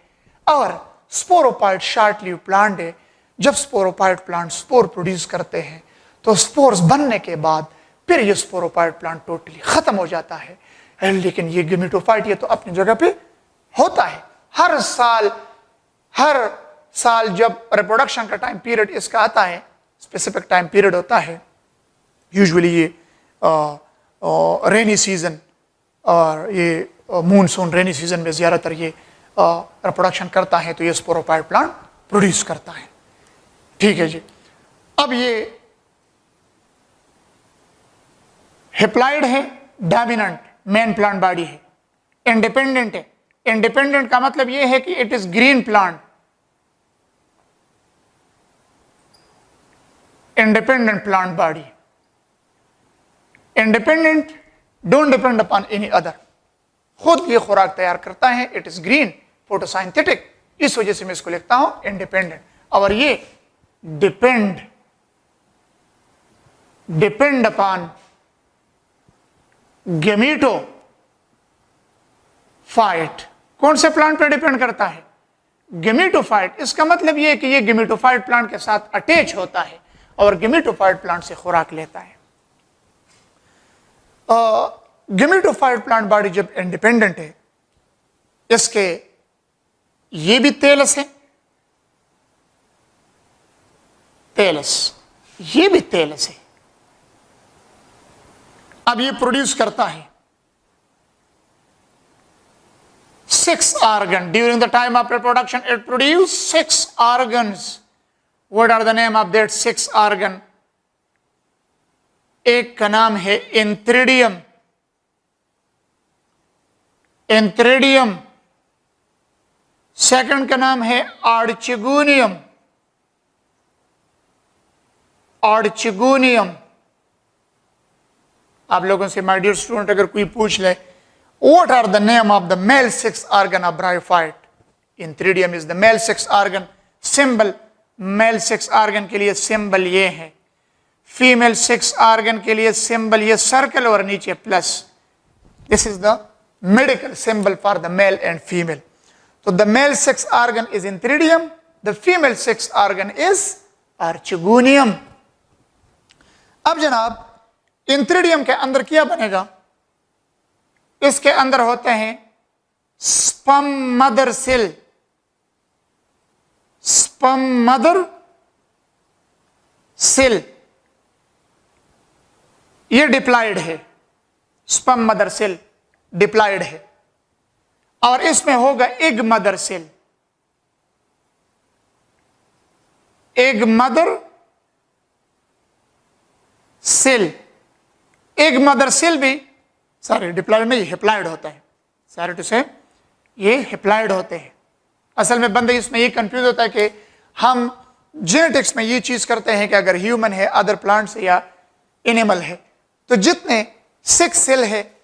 और स्पोरोपाइट शॉर्ट लिव्ड प्लांट है। जब स्पोरोपाइट प्लांट स्पोर प्रोड्यूस करते हैं तो स्पोर्स बनने के बाद फिर ये स्पोरोपाइट प्लांट टोटली खत्म हो जाता है। लेकिन ये गेमेटोफाइट ये तो अपनी जगह पे होता है। हर साल जब रिप्रोडक्शन का टाइम पीरियड इसका आता है, स्पेसिफिक टाइम पीरियड होता है, यूजुअली ये रेनी सीजन और ये मूनसून रेनी सीजन में ज़्यादातर ये रिप्रोडक्शन करता है, तो ये स्पोरोपाइट प्लांट प्रोड्यूस करता है। ठीक है जी। अब ये हेप्लाइड है, डोमिनेंट मेन प्लांट बॉडी है, इंडिपेंडेंट है। इंडिपेंडेंट का मतलब यह है कि it is green plant, independent plant body. Independent, don't depend upon any other, खुद ये खुराक तैयार करता है। इट इज ग्रीन, फोटोसाइंथेटिक, इस वजह से मैं इसको लिखता हूं इंडिपेंडेंट। और ये डिपेंड अपॉन गेमेटोफाइट। कौन से प्लांट पर डिपेंड करता है? गेमेटोफाइट। इसका मतलब यह है कि यह गेमेटोफाइट प्लांट के साथ अटैच होता है और गेमेटोफाइट प्लांट से खुराक लेता है। गेमेटोफाइट प्लांट बॉडी जब इंडिपेंडेंट है, इसके ये भी तेलस है, तेलस, ये भी तेलस है। अब ये प्रोड्यूस करता है 6 organ during the time of reproduction. It produces 6 organs. What are the name of that 6 organ? एक का नाम है इंथ्रिडियम, इंथ्रिडियम। सेकंड का नाम है आर्चिगोनियम, आर्चिगोनियम। आप लोगों से माय डियर स्टूडेंट अगर कोई पूछ ले what are the name of the male 6 organ of bryophyte? Inthridium is the male 6 organ. Symbol male 6 organ के लिए symbol ये है, फीमेल 6 organ के लिए symbol ये सर्कल और नीचे plus. This is the medical symbol for the male and female. तो the male 6 organ is Inthridium, the female 6 organ is Archegonium. अब जनाब इंथ्रिडियम के अंदर क्या बनेगा? इसके अंदर होते हैं sperm mother cell, sperm mother cell, ये डिप्लॉयड है, स्पर्म मदर सेल डिप्लॉयड है। और इसमें होगा egg mother cell, egg mother cell. Egg mother cell भी सारे डिप्लॉयड नहीं, हेप्लॉयड होता है। सारे टू से ये हेप्लॉयड होते हैं। असल में बंदे इसमें ये कंफ्यूज होता है कि हम जेनेटिक्स में ये चीज करते हैं कि अगर ह्यूमन है, अदर प्लांट्स या एनिमल है, तो जितने 6 सेल है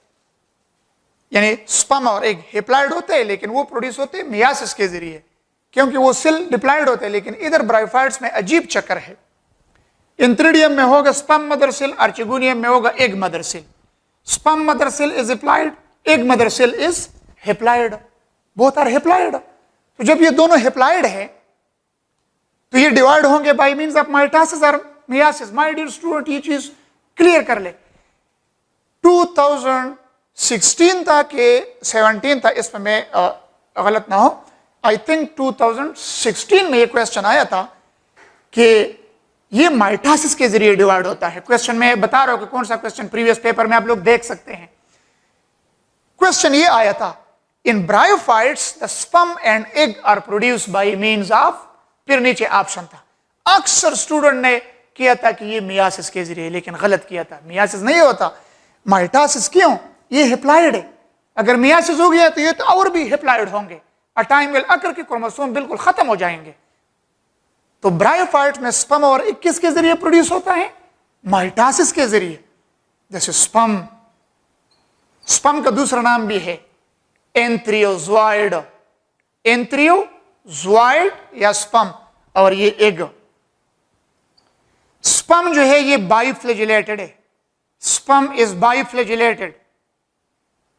यानी स्पर्म और एग हेप्लॉयड होते हैं, लेकिन वो प्रोड्यूस होते हैं मियासिस के जरिए, क्योंकि वो सेल डिप्लॉयड होते हैं। लेकिन इधर ब्रायोफाइट्स में अजीब चक्कर है। इंथ्रिडियम में होगा स्पर्म मदर सेल, आर्चिगोनियम में होगा egg mother cell. Sperm mother cell is haploid, egg mother cell is haploid. Both are haploid. तो जब ये दोनों haploid है तो ये डिवाइड होंगे by means of mitosis और meiosis. My dear student, ये चीज क्लियर कर ले। 2016 था कि 17 था, इसमें मैं गलत ना हो, आई थिंक 2016 में ये क्वेश्चन आया था कि ये माइटोसिस के जरिए डिवाइड होता है। क्वेश्चन में बता रहा हूं कि कौन सा क्वेश्चन, प्रीवियस पेपर में आप लोग देख सकते हैं। क्वेश्चन ये आया था, in bryophytes the sperm and egg are produced by means of, फिर नीचे ऑप्शन था। अक्सर स्टूडेंट ने किया था कि ये मियासिस के जरिए, लेकिन गलत किया था। मियासिस नहीं होता, माइटोसिस। क्यों? ये हेप्लॉइड है। अगर मियासिस हो गया तो ये तो और भी हेप्लॉइड होंगे। अ टाइम विल अकर के क्रोमोसोम बिल्कुल खत्म हो जाएंगे। तो ब्रायोफाइट्स में स्पर्म और एग किसके जरिए प्रोड्यूस होता है? माइटोसिस के जरिए। जैसे स्पर्म, स्पर्म का दूसरा नाम भी है एंथ्रियोजॉइड, एंथ्रियोजॉइड या स्पर्म। और ये एग, स्पर्म जो है ये बाइफ्लैजिलेटेड है। Sperm is biflagellated,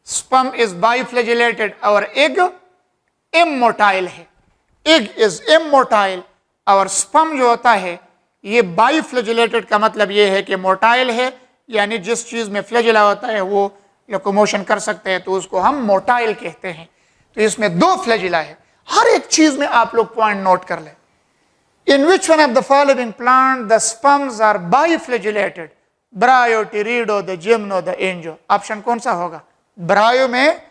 sperm is biflagellated. और एग इमोटाइल है, एग इज इमोटाइल। और स्पर्म जो होता है ये बाइफ्लैजिलेटेड का मतलब ये है कि मोटाइल है, यानी जिस चीज में फ्लैजिला होता है वो लोकोमोशन कर सकते हैं, तो उसको हम मोटाइल कहते हैं। तो इसमें दो फ्लैजिला है। हर एक चीज में आप लोग पॉइंट नोट कर लें। In which one of the following plant the sperms are biflagellated? Bryo, Teredo, the Gymno, the Angio. Option कौन सा होगा? ब्रायो में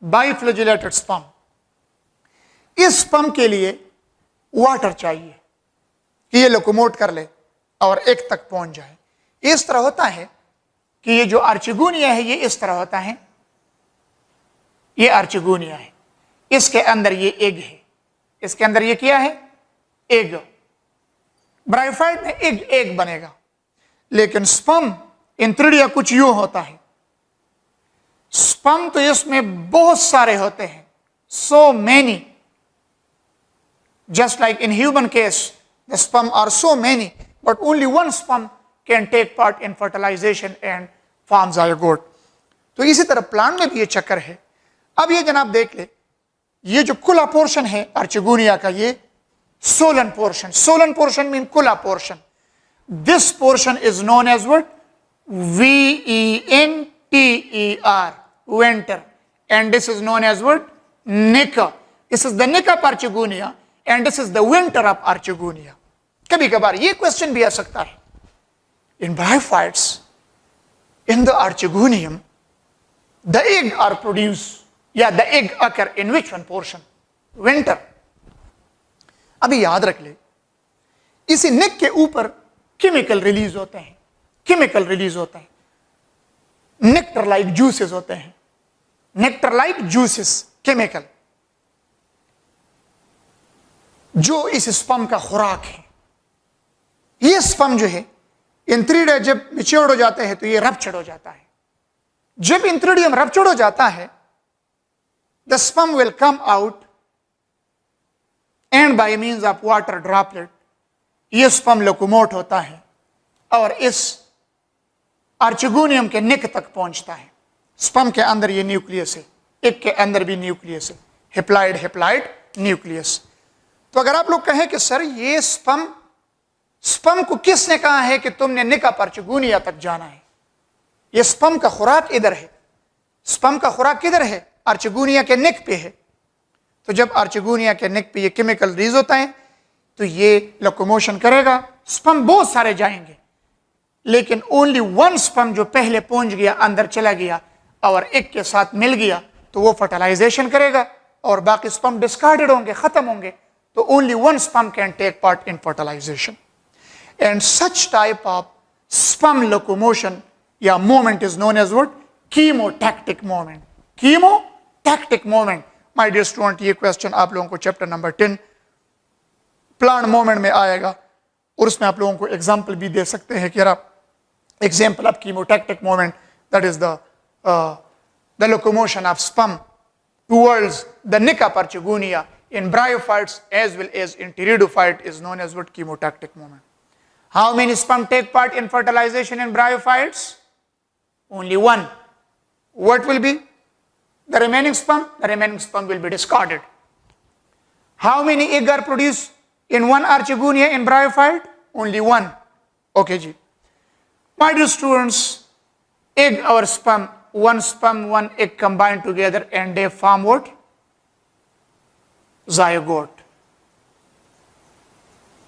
बाइफ्लैजिलेटेड स्पर्म। इस स्पर्म के लिए वाटर चाहिए कि ये लोकोमोट कर ले और एक तक पहुंच जाए। इस तरह होता है कि ये जो आर्चिगोनिया है ये इस तरह होता है, ये आर्चिगोनिया है, इसके अंदर ये एग है, इसके अंदर ये क्या है? एग। ब्रायोफाइट में एग बनेगा, लेकिन स्पर्म इंथ्रिडिया कुछ यूं होता है। स्पर्म तो इसमें बहुत सारे होते हैं, so many. Just like in human case the sperm are so many, but only one sperm can take part in fertilisation and form zygote. तो इसी तरह प्लांट में भी ये चक्कर है। अब ये जनाब देख ले, ये जो कुला पोर्शन है आर्चिगोनिया का, ये swollen portion, swollen portion mean कुला portion. This portion is known as what? VENTER, winter, and this is known as what? Nica. This is the Nica of Archigonia and this is the winter of Archigonia. कभी कभार ये question भी आ सकता है। In bryophytes, in the Archigonium, the egg are produced, yeah, the egg occur in which one portion? Winter. अभी याद रख ले, इसी नेक के ऊपर केमिकल रिलीज होते हैं, केमिकल रिलीज होता है, नेक्टर लाइक जूसेस होते हैं, नेक्टर लाइक जूसेस, केमिकल, जो इस स्पर्म का खुराक है। ये स्पर्म जो है इंथ्रिडिया जब मैच्योर हो जाते हैं तो ये रप्चर्ड हो जाता है। जब इंथ्रिडियम रप्चर्ड हो जाता है, the sperm will come out and bye means of water droplet ये स्पर्म लोकोमोट होता है और इस आर्चिगोनियम के नेक तक पहुंचता है। स्पर्म के अंदर ये न्यूक्लियस है, एक के अंदर भी न्यूक्लियस है, हेप्लाइड हेप्लाइड न्यूक्लियस। तो अगर आप लोग कहें कि सर ये स्पर्म को किसने कहा है कि तुमने निका आर्चिगोनिया तक जाना है? ये स्पर्म का खुराक इधर है, स्पर्म का खुराक किधर है? आर्चिगोनिया के नेक पे है। तो जब आर्चिगोनिया के नेक पे ये केमिकल रिलीज होता है तो ये लोकोमोशन करेगा, स्पर्म बहुत सारे जाएंगे, लेकिन ओनली वन स्पर्म जो पहले पहुंच गया, अंदर चला गया और एक के साथ मिल गया, तो वो फर्टिलाइजेशन करेगा और बाकी स्पर्म डिस्कार्डेड होंगे, खत्म होंगे। तो only one sperm can take part in fertilisation and such type of sperm locomotion या moment is known as what? Chemotactic moment, chemotactic moment. My dear student, ये क्वेश्चन आप लोगों को चैप्टर नंबर 10 प्लांट मोमेंट में आएगा और उसमें आप लोगों को एग्जाम्पल भी दे सकते हैं कि example of chemotactic moment, that is the locomotion of sperm towards the Nica of Archigonia in bryophytes as well as in pteridophyte is known as what? Chemotactic moment. How many sperm take part in fertilization in bryophytes? Only one. What will be the remaining sperm? The remaining sperm will be discarded. How many egg are produced in one Archigonia in bryophyte? Only one. Okay ji. My dear students, egg or sperm, one egg combined together and they form what? Zygote.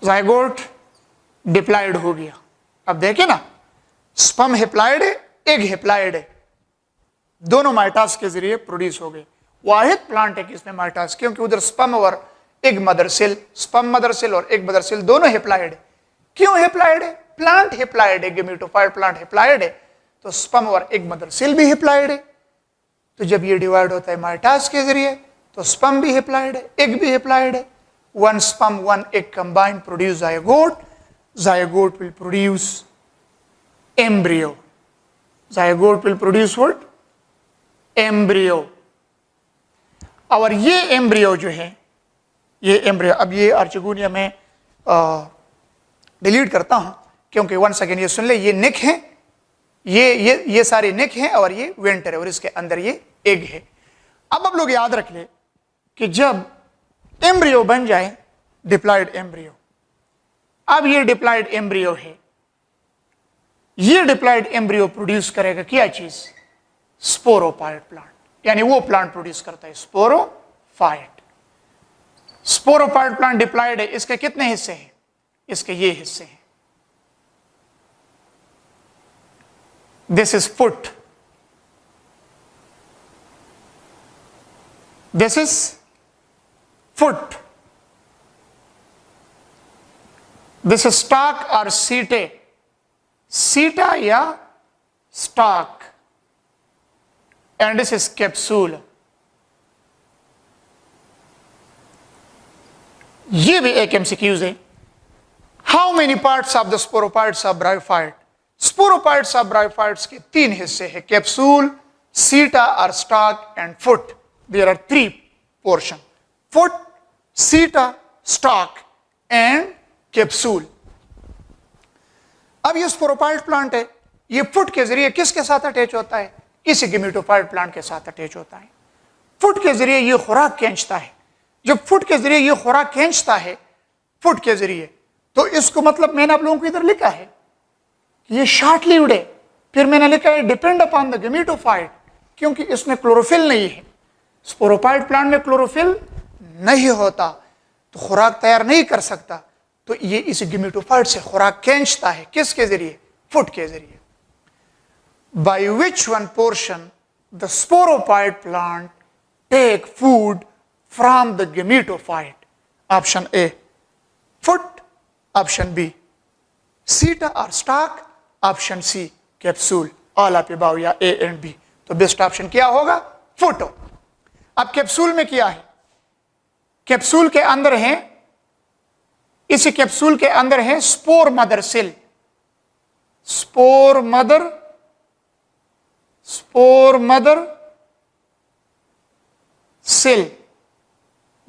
Zygote diploid हो गया। अब देखें ना, sperm haploid है, egg haploid है, दोनों mitos के जरिए प्रोड्यूस हो गए। वाहिद प्लांट है कि इसमें माइटोस, क्योंकि उधर स्पर्म और egg mother cell, sperm mother cell और एग मदर सेल दोनों हेप्लॉयड है। क्यों हेप्लॉयड है? प्लांट हिप्लाइड है, गेमेटोफाइट प्लांट हिप्लाइड है, तो स्पर्म और एग मदर सेल भी हिप्लाइड है। तो जब ये डिवाइड होता है माइटास के जरिए तो स्पर्म भी हिप्लाइड है, एग भी हिप्लाइड है। One sperm one egg combined produce zygote, zygote will produce embryo, zygote will produce what, embryo. और ये एम्ब्रियो जो है, ये एम्ब्रियो, अब ये आर्चिगोनिया में डिलीट करता हूं क्योंकि वंस अगेन ये सुन ले, ये नेक है, ये सारे नेक हैं और ये वेंटर है और इसके अंदर ये एग है। अब आप लोग याद रख ले कि जब एम्ब्रियो बन जाए, डिप्लॉयड एम्ब्रियो, अब ये डिप्लॉयड एम्ब्रियो है, ये डिप्लॉयड एम्ब्रियो प्रोड्यूस करेगा क्या चीज, स्पोरोफाइट प्लांट, यानी वो प्लांट प्रोड्यूस करता है स्पोरोफाइट। स्पोरोफाइट प्लांट डिप्लॉयड है, इसके कितने हिस्से हैं, इसके ये हिस्से हैं। This is foot, this is foot, this is stalk और सीटे, सीटा या stalk, and this is capsule. ये भी एक एमसीक्यूज है। How many parts of the sporophytes of bryophyte, sporophytes of bryophytes के 3 हिस्से हैं, कैप्सूल, सीटा और stalk and foot. There are 3 portion, foot, seta, stalk and capsule. अब ये स्पोरोफाइट प्लांट है, ये फुट के जरिए किसके साथ अटैच होता है, इसी गेमेटोफाइट प्लांट के साथ अटैच होता है। फुट के जरिए ये खुराक खींचता है। जब फुट के जरिए ये खुराक खींचता है, फुट के जरिए, तो इसको मतलब मैंने आप लोगों को इधर लिखा है कि ये शॉर्ट लिव्ड है, फिर मैंने लिखा है डिपेंड अपॉन द गेमेटोफाइट, क्योंकि इसमें क्लोरोफिल नहीं है। स्पोरोफाइट प्लांट में क्लोरोफिल नहीं होता तो खुराक तैयार नहीं कर सकता, तो ये इस गेमेटोफाइट से खुराक खींचता है, किसके जरिए, फुट के जरिए। By which one portion the sporophyte plant take food from the gametophyte? Option A, foot. Option B, seta or stalk. Option C, capsule. All of above या A and B. तो बेस्ट ऑप्शन क्या होगा, foot. अब capsule में क्या है, capsule के अंदर है, इसी कैप्सूल के अंदर है spore mother cell, spore mother cell.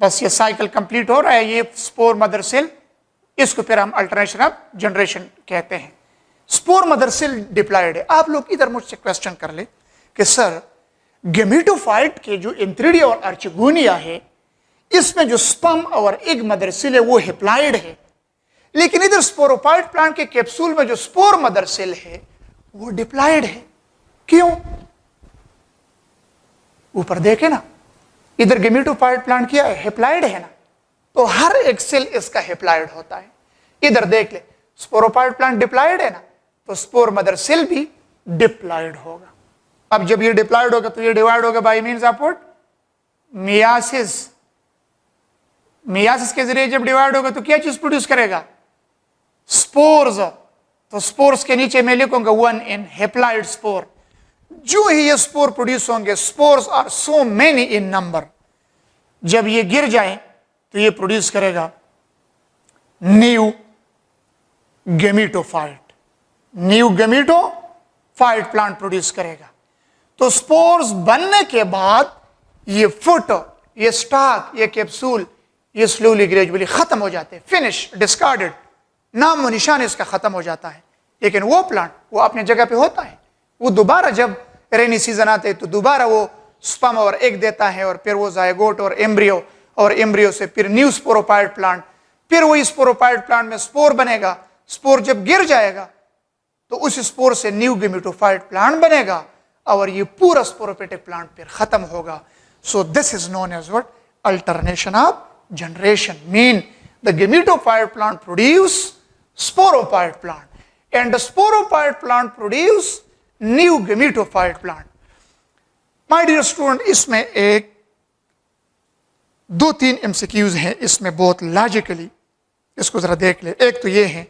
बस ये साइकिल कंप्लीट हो रहा है, ये स्पोर मदर सेल, इसको फिर हम अल्टरनेशन ऑफ जनरेशन कहते हैं। स्पोर मदर सेल डिप्लॉयड है। आप लोग इधर मुझसे क्वेश्चन कर ले कि सर गेमेटोफाइट के जो एंथ्रिडिया और आर्चिगोनिया है, इसमें जो स्पर्म और एग मदर सेल है वो हिप्लॉयड है, लेकिन इधर स्पोरोफाइट प्लांट के कैप्सूल में जो स्पोर मदर सेल है वो डिप्लॉयड है। क्यों, ऊपर देखे ना, इधर गेमेटोफाइट प्लांट क्या है, हिप्लॉयड है ना, तो हर एक सेल इसका हिप्लॉयड होता है। इधर देख ले, स्पोरोफाइट प्लांट डिप्लॉयड है ना, तो स्पोर मदर सेल भी डिप्लॉयड होगा। अब जब ये डिप्लॉयड होगा तो ये डिवाइड होगा bye means of what, myiasis. Myiasis के जरिए जब डिवाइड होगा तो क्या चीज प्रोड्यूस करेगा, स्पोर्स। तो स्पोर्स के नीचे मैं लिखूंगा 1 in हेप्लॉयड स्पोर। जो ही ये स्पोर प्रोड्यूस होंगे, spores are so many in number, जब ये गिर जाए तो ये प्रोड्यूस करेगा new gametophyte, new gametophyte plant produce करेगा। तो स्पोर्स बनने के बाद ये फुट, ये स्टॉक, ये कैप्सूल, ये स्लोली ग्रेजुअली खत्म हो जाते हैं, फिनिश, डिस्कार्डेड, नाम व निशान इसका खत्म हो जाता है। लेकिन वो प्लांट वो अपनी जगह पे होता है, वो दोबारा जब रेनी सीजन आते हैं तो दोबारा वो स्पर्म और एग देता है, और फिर वो जायगोट और एम्ब्रियो से फिर न्यू स्पोरोफाइट प्लांट, फिर वही स्पोरोफाइट प्लांट में स्पोर बनेगा। स्पोर जब गिर जाएगा तो उस स्पोर से न्यू गेमेटोफाइट प्लांट बनेगा और ये पूरा स्पोरोफिटिक प्लांट फिर खत्म होगा। So this is known as what, alternation of generation. Mean the gametophyte plant produce sporophyte plant and the sporophyte plant produce new gametophyte plant. My dear student, इसमें एक 2-3 MCQs हैं, इसमें बहुत लॉजिकली इसको जरा देख ले। एक तो ये है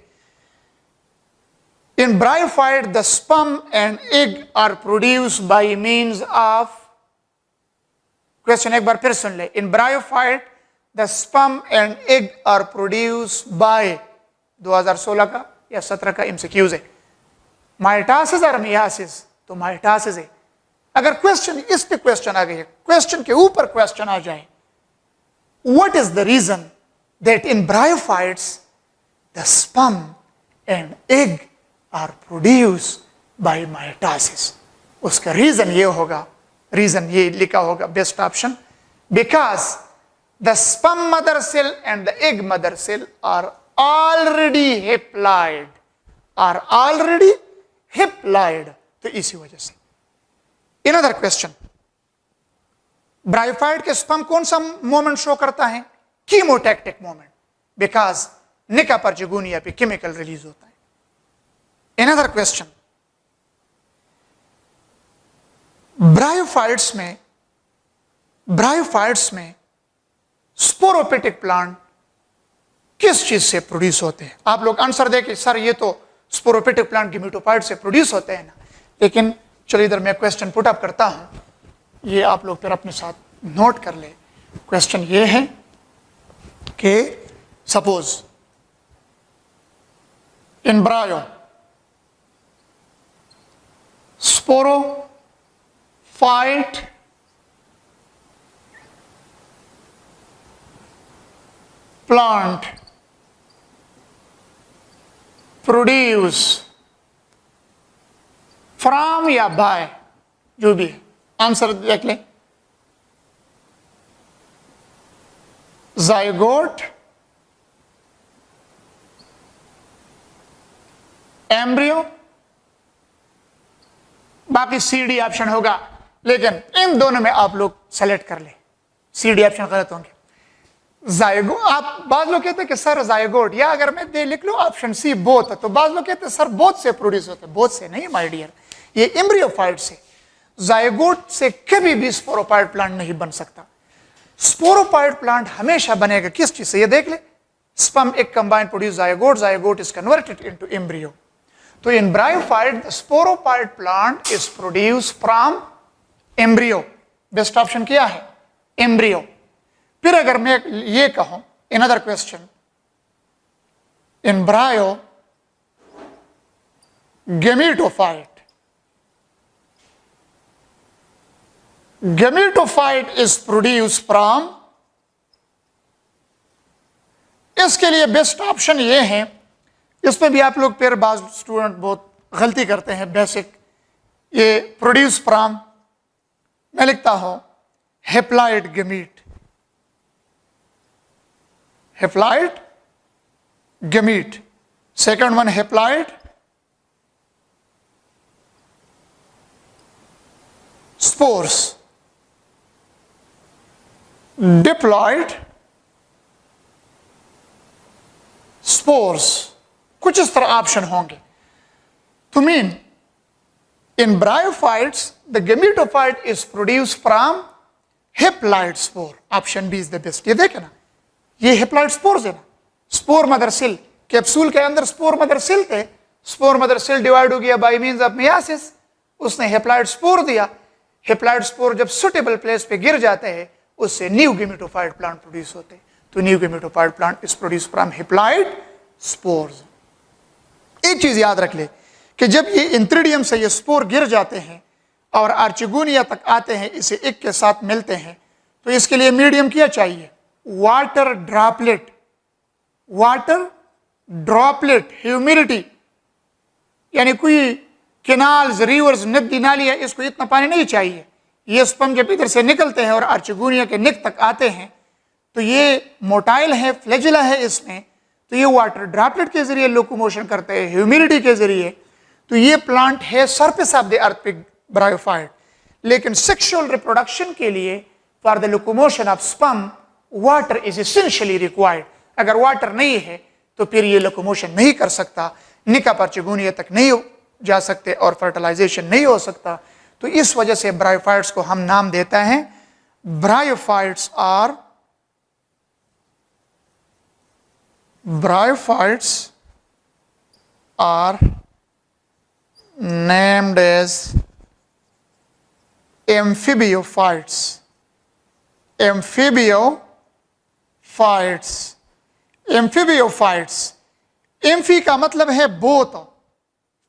In bryophyte, the sperm and egg are produced by means of, question एक बार फिर सुन ले, in bryophyte the sperm and egg are produced by, 2016 का या 17 का MCQs है, माइटासिस और मियासिस, तो माइटासिस है। अगर क्वेश्चन इस पे क्वेश्चन आ गए, क्वेश्चन के ऊपर क्वेश्चन आ जाए, what is the reason that in bryophytes the sperm and egg are produced by mitosis, उसका रीजन ये होगा, रीजन ये लिखा होगा best option, because the sperm mother cell and the egg mother cell are already haploid, तो इसी वजह से। Another question, ब्रायोफाइट के स्पर्म कौन सा मोमेंट शो करता है? कीमोटैक्टिक मोमेंट, बिकॉज निका परजिगुनिया पे केमिकल रिलीज होता है। Another question, ब्रायोफाइट्स में स्पोरोपिटिक प्लांट किस चीज से प्रोड्यूस होते हैं? आप लोग आंसर दे कि सर ये तो स्पोरोपिटिक प्लांट गिमेटोफाइट से प्रोड्यूस होते हैं ना, लेकिन चलिए इधर मैं क्वेश्चन पुट अप करता हूं, ये आप लोग फिर अपने साथ नोट कर ले। क्वेश्चन ये है कि suppose in ब्रायो sporophyte plant produce from या बाय, जो भी है, आंसर देख लें। जाइगोट, एम्ब्रियो, बाकी सीडी ऑप्शन होगा, लेकिन इन दोनों में आप लोग सेलेक्ट कर ले, सीडी ऑप्शन गलत होंगे। जाइगो, आप बाद लोग कहते हैं कि सर जाइगोट, या अगर मैं दे लिख लूं ऑप्शन सी बोथ, तो बाद लोग कहते हैं सर बोथ से प्रोड्यूस होते हैं, बोथ से नहीं माय डियर, ये एम्ब्रियोफाइट से, जाइगोट से कभी भी स्पोरोफाइट प्लांट नहीं बन सकता। स्पोरोफाइट प्लांट हमेशा बनेगा किस चीज से? ये देख ले, sperm egg combine produce zygote, zygote is converted into embryo. तो in bryophyte sporophyte plant is produce from embryo, best option क्या है? एम्ब्रियो। फिर अगर मैं ये कहूं, another question, in bryo gametophyte is produce from, इसके लिए बेस्ट ऑप्शन ये है, इसमें भी आप लोग फिर बाज स्टूडेंट बहुत गलती करते हैं, बेसिक, ये प्रोड्यूस फ्रॉम, मैं लिखता हूं haploid gamete, haploid gamete. Second one haploid spores, diploid spores, कुछ इस तरह ऑप्शन होंगे। तो mean in bryophytes the gametophyte is produce from haploid spore, option B is the best. ये देखे ना, ये हेप्लॉइड स्पोर्स है ना, स्पोर मदर सेल, कैप्सूल के अंदर स्पोर मदर सेल थे, स्पोर मदर सेल डिवाइड हो गया बाय मींस ऑफ मियासिस, उसने हेप्लॉइड स्पोर दिया, हेप्लॉइड स्पोर जब सुटेबल प्लेस पे गिर जाते हैं, उससे न्यू गेमेटोफाइट प्लांट प्रोड्यूस होते हैं। तो new gametophyte plant is produce from haploid spores. एक चीज याद रख ले कि जब ये इंथ्रिडियम से ये स्पोर गिर जाते हैं और आर्चिगोनिया तक आते हैं, इसे एक के साथ मिलते हैं, तो इसके लिए मीडियम क्या चाहिए? Water droplet, water droplet, humidity, यानी कोई केनाल्स, रिवर्स, नदी नाली है, इसको इतना पानी नहीं चाहिए। ये स्पर्म जब इधर से निकलते हैं और आर्चिगोनिया के निक तक आते हैं, तो ये मोटाइल है, फ्लैजिला है इसमें, तो ये वाटर ड्रॉपलेट के जरिए लोकोमोशन करते हैं, ह्यूमिडिटी के जरिए। तो ये प्लांट है सरफेस ऑफ द अर्थ पे ब्रायोफाइट, लेकिन सेक्सुअल रिप्रोडक्शन के लिए for the locomotion of sperm water is essentially required. अगर वाटर नहीं है तो फिर ये लोकोमोशन नहीं कर सकता, निका परचिगुनिया तक नहीं जा सकते और फर्टिलाइजेशन नहीं हो सकता। तो इस वजह से ब्रायोफाइट्स को हम नाम देते हैं, bryophytes are named as amphibiophyids. Amphibiophyids. Amphibiophyids. Amphi का मतलब है बोथ,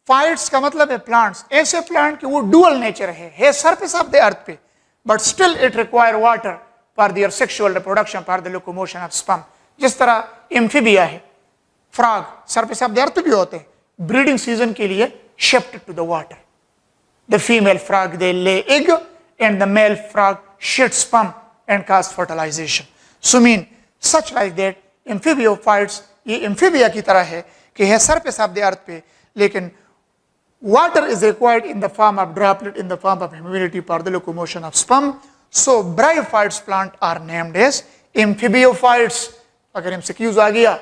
फाइट्स का मतलब है प्लांट्स। ऐसे प्लांट कि वो डुअल नेचर है सरफेस ऑफ द अर्थ पे, but still it require water for their sexual reproduction, for the locomotion of sperm. जिस तरह एम्फीबिया है, frog surface of the earth पे भी होते हैं, ब्रीडिंग सीजन के लिए shift to the water. The female frog they lay egg and the male frog shed sperm and cause fertilization. So mean such like that amphibiophytes ये amphibia की तरह है कि है सरफेस ऑफ द अर्थ पे, लेकिन water is required in the form of droplet, in the form of humidity for the locomotion of sperm. So bryophytes plant are named as amphibiophyites. अगर MCQs आ गया,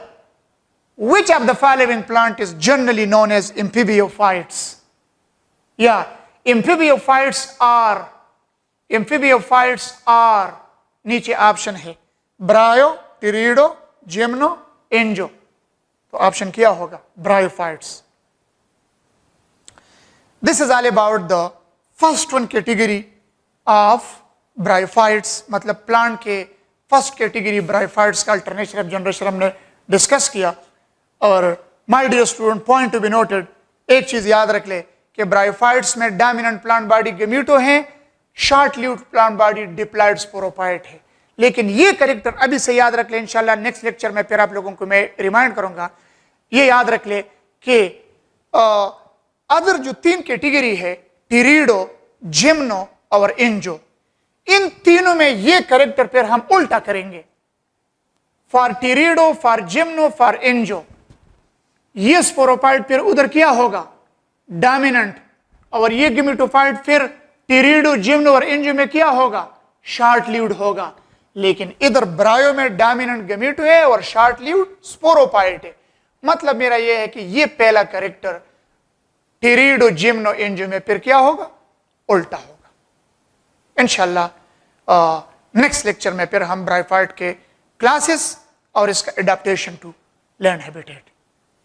which of the following plant is generally known as amphibiophyites? Yeah, amphibiophyites are नीचे option है ब्रायो, pterido, gymno, Enzo. तो option क्या होगा? bryophytes. This is all about the first one category of bryophytes, मतलब plant के first category bryophytes का alternation of generation हमने discuss किया। और my dear student, point to be noted, एक चीज याद रख ले कि bryophytes में डोमिनेंट प्लांट बॉडी गेमीटो है, short lived plant body diploid sporophyte है। लेकिन ये कैरेक्टर अभी से याद रख ले, इंशाल्लाह नेक्स्ट लेक्चर में फिर आप लोगों को मैं रिमाइंड करूंगा। ये याद रख ले कि अदर जो तीन कैटेगरी है, टिरिडो, जिम्नो और एंजो, इन तीनों में ये कैरेक्टर फिर हम उल्टा करेंगे। For pterido, for gymno, for angio, ये स्पोरोफाइट फिर उधर क्या होगा? डोमिनेंट। और ये गेमेटोफाइट फिर टिरिडो, जिम्नो और एंजो में क्या होगा? शॉर्ट लिव्ड होगा। लेकिन इधर ब्रायो में डोमिनेंट गेमेटो है और शॉर्ट लिव्ड स्पोरोफाइट है। मतलब मेरा यह है कि ये पहला कैरेक्टर टिरिडो, जिम्नो, एंजो में फिर क्या होगा? उल्टा होगा। इंशाल्लाह नेक्स्ट लेक्चर में फिर हम ब्रायोफाइट के क्लासेस और इसका एडाप्टेशन टू लैंड हैबिटेट